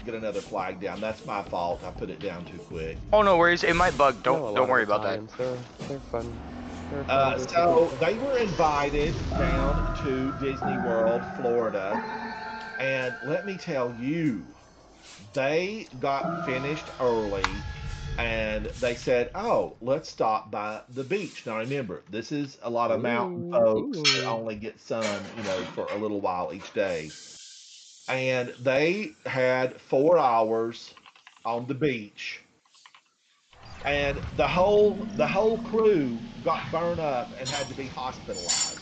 get another flag down. That's my fault. I put it down too quick. Oh, no worries. It might bug. Don't worry about that. They're fun. So they were invited down to Disney World, Florida, and let me tell you, they got finished early, and they said, "Oh, let's stop by the beach." Now remember, this is a lot of mountain folks that only get sun, you know, for a little while each day, and they had 4 hours on the beach. And the whole crew got burned up and had to be hospitalized.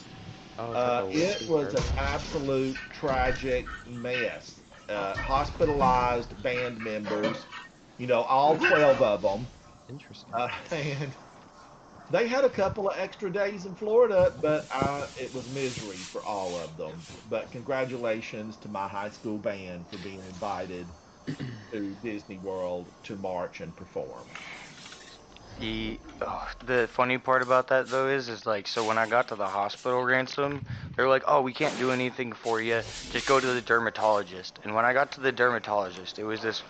It was an absolute tragic mess. Hospitalized band members, you know, all 12 of them. Interesting. And they had a couple of extra days in Florida, but it was misery for all of them. But congratulations to my high school band for being invited to Disney World to march and perform. The funny part about that though is like, so when I got to the hospital, Ransom, they're like, oh, we can't do anything for you, just go to the dermatologist. And when I got to the dermatologist, it was this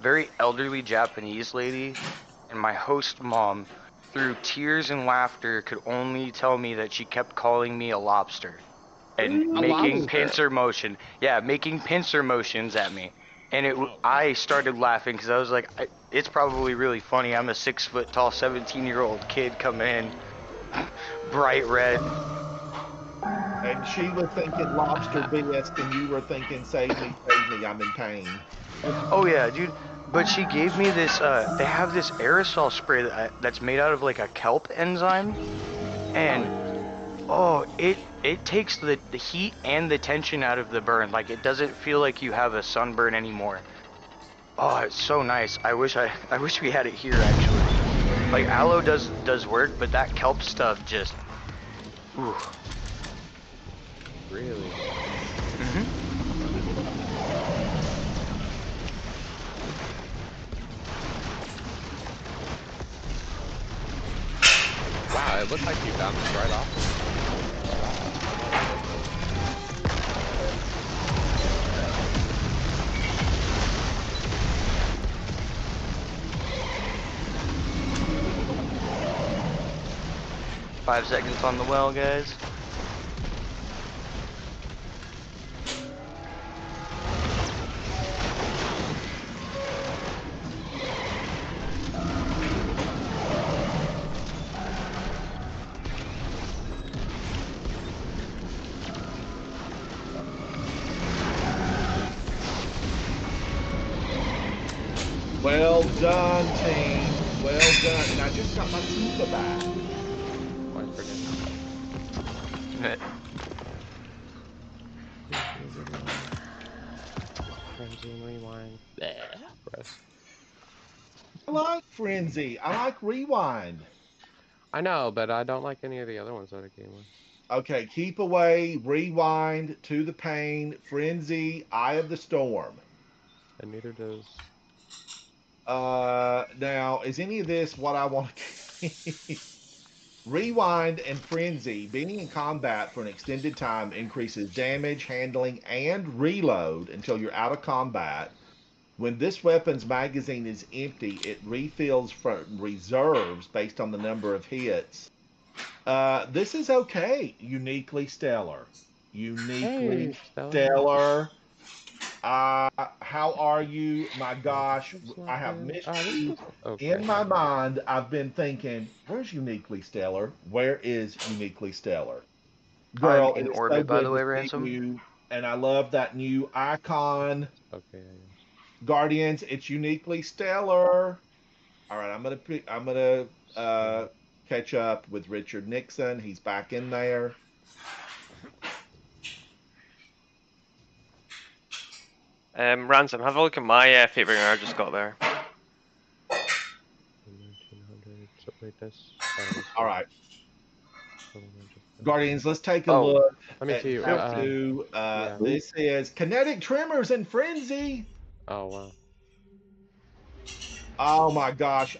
very elderly Japanese lady, and my host mom, through tears and laughter, could only tell me that she kept calling me a lobster and making pincer motions at me. And I started laughing because I was like, it's probably really funny. I'm a 6 foot tall, 17-year-old kid coming in, bright red. And she was thinking lobster bisque, and you were thinking, save me, I'm in pain. Oh yeah, dude. But she gave me this, they have this aerosol spray that's made out of like a kelp enzyme. And, oh, it takes the heat and the tension out of the burn. Like, it doesn't feel like you have a sunburn anymore. Oh, it's so nice. I wish we had it here, actually. Like, aloe does work, but that kelp stuff just... Ooh. Really? Mm-hmm. Wow, it looks like you bounced right off. 5 seconds on the well, guys. Well done, team. Well done. And I just got my Tifa back. Why forget? Frenzy and rewind. Gross. I like Frenzy. I like Rewind. I know, but I don't like any of the other ones that I came with. Okay, Keep Away, Rewind, To the Pain, Frenzy, Eye of the Storm. And neither does. Now, is any of this what I want to Rewind and Frenzy, being in combat for an extended time increases damage, handling, and reload until you're out of combat. When this weapon's magazine is empty, it refills from reserves based on the number of hits. This is okay. Uniquely stellar. Uniquely stellar. How are you? My gosh, I have missed you. In my mind, I've been thinking, where's Uniquely Stellar? Where is Uniquely Stellar? Girl, I'm in it's orbit, so by good the way, to see Ransom. you, and I love that new icon. Okay. Guardians, it's Uniquely Stellar. All right, I'm gonna catch up with Richard Nixon. He's back in there. Ransom, have a look at my favoring I just got there. 1900. So wait, this. All right. Guardians, let's take a look. Let me at see. yeah. This is Kinetic Tremors and Frenzy. Oh wow. Oh my gosh,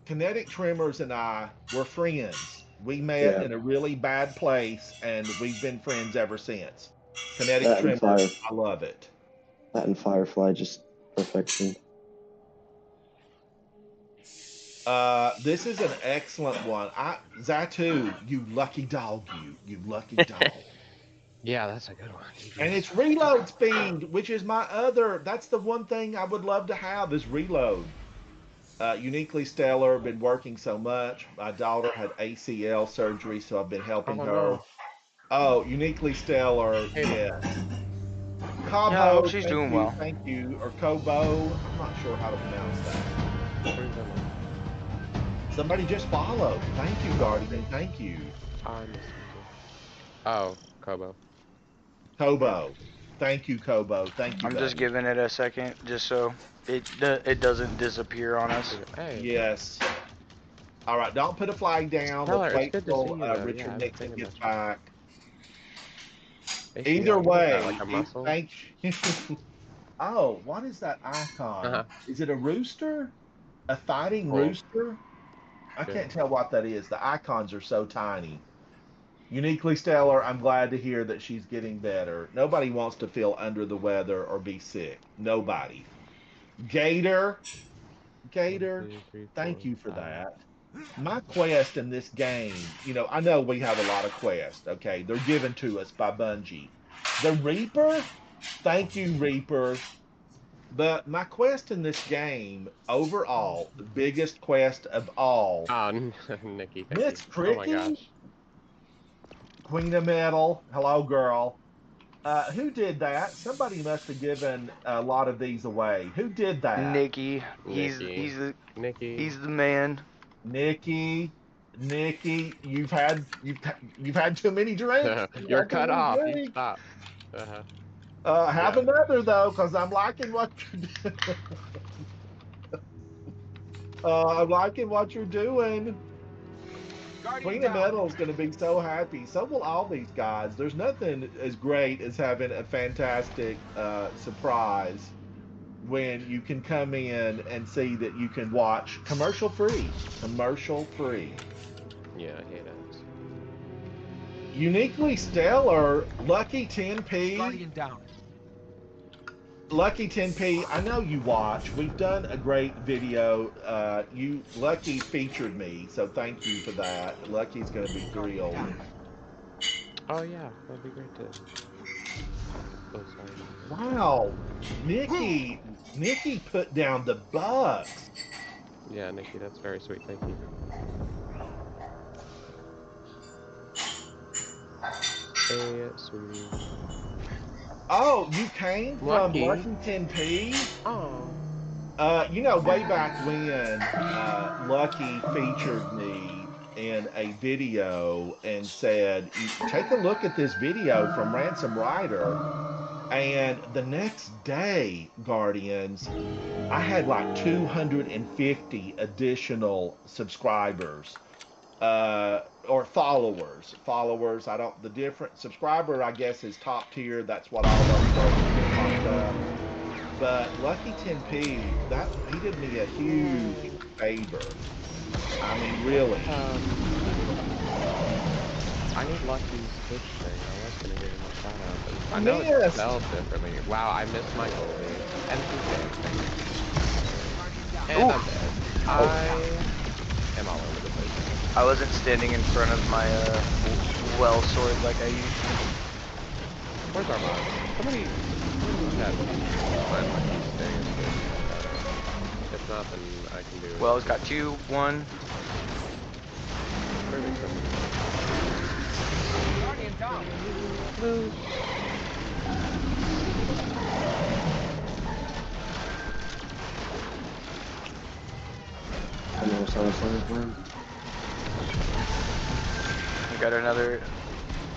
Kinetic Tremors and I were friends. We met in a really bad place, and we've been friends ever since. Kinetic Tremors, I love it. That and Firefly, just perfection. This is an excellent one. Zatu, you lucky dog, you lucky dog. Yeah, that's a good one. And it's reload speed, which is that's the one thing I would love to have is reload. Uniquely Stellar, been working so much. My daughter had ACL surgery, so I've been helping her. No. Oh, Uniquely Stellar, yes. Cobo, Yeah, I hope she's doing well. Thank you. Or Kobo, I'm not sure how to pronounce that. Somebody just followed. Thank you, Guardian. Thank you. Oh, Kobo. Kobo. Thank you, Kobo. Thank you. I'm just giving it a second, just so it doesn't disappear on us. Hey. Yes. All right, don't put a flag down. Let's wait till Richard Nixon gets back. Either way, like a muscle? thank you. Oh, what is that icon? Is it a rooster? A fighting rooster? I can't tell what that is. The icons are so tiny. Uniquely Stellar, I'm glad to hear that she's getting better. Nobody wants to feel under the weather or be sick. Nobody. Gator, thank you for that. My quest in this game, I know we have a lot of quests, okay? They're given to us by Bungie. The Reaper, thank you, Reaper. But my quest in this game, overall, the biggest quest of all. Oh, Nikki. Miss Cricky. Oh my gosh. Queen of Metal. Hello, girl. Who did that? Somebody must have given a lot of these away. Who did that? Nikki. He's the man. Nikki, you've had too many drinks. You're cut off. You stop. Have another though, because I'm liking what you're doing. I'm liking what you're doing. Queen of Metal is going to be so happy. So will all these guys. There's nothing as great as having a fantastic surprise when you can come in and see that you can watch commercial free. Commercial free. Yeah, I hate ads. Uniquely Stellar, lucky 10p. Guardian down. Lucky 10P, I know you watch. We've done a great video. Lucky featured me, so thank you for that. Lucky's gonna be thrilled. Oh yeah, that'd be great to. Oh, sorry. Wow, Nikki put down the bucks. Yeah, Nikki, that's very sweet. Thank you. Hey, sweetie. Oh, you came from Lucky. Lucky 10P? Oh. You know, way back when Lucky featured me in a video and said, take a look at this video from Ransom Rider. And the next day, Guardians, I had like 250 additional subscribers. Or followers. Followers, I don't, the different subscriber, I guess, is top tier. That's what all those folks popped up. But Lucky 10P, he did me a huge favor. I mean, really. I need Lucky's Twitch thing. I was gonna give him a shout out, but I know it spells differently. Wow, I missed my goalie. And he's dead. And I'm dead. I am all over the place. I wasn't standing in front of my well sword like I used to. Where's our mod? Somebody had find Lucky's thing and give him a shout out. If not, then I can do it. Well's got 2, 1. Perfect. Guardian down. I know someone's playing. We got another.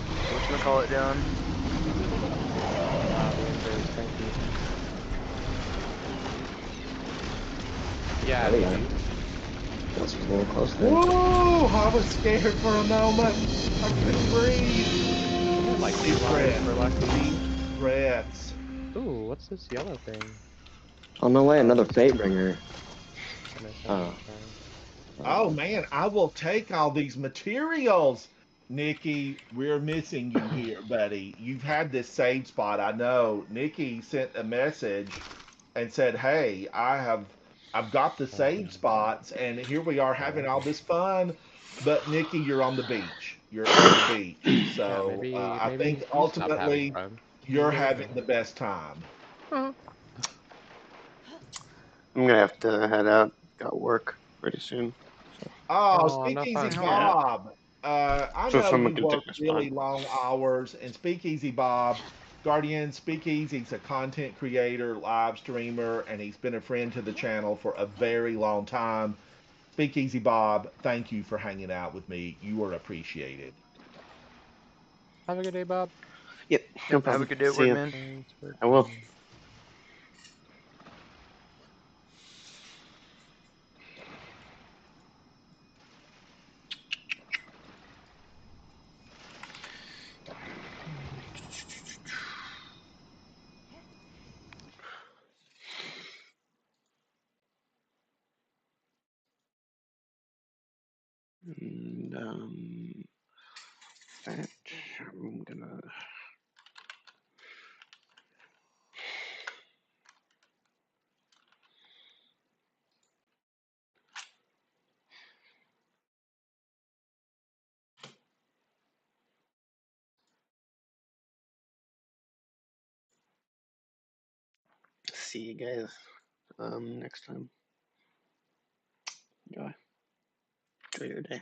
Whatchamacallit down. Thank you. Yeah, That's a little close there. Whoa! I was scared for a moment. I couldn't breathe. Like Deep breaths. for Lucky. Deep breaths. Ooh, what's this yellow thing? Oh no way, another Fatebringer. Oh man, I will take all these materials. Nikki, we're missing you here, buddy. You've had this save spot, I know. Nikki sent a message and said, "Hey, I've got the save spots, and here we are having all this fun." But Nikki, you're on the beach. You're on the beach, so yeah, I think ultimately you're having the best time. I'm gonna have to head out. Got work pretty soon. So. Oh, Speakeasy Bob. I So know someone you can work take this really spot. long hours, and Speakeasy Bob, Guardian, Speakeasy's a content creator, live streamer, and he's been a friend to the channel for a very long time. Speakeasy Bob, thank you for hanging out with me. You are appreciated. Have a good day, Bob. Yep, no problem. Have a good day at See work, ya. man. I will. And that I'm gonna. See you guys next time. Enjoy your day.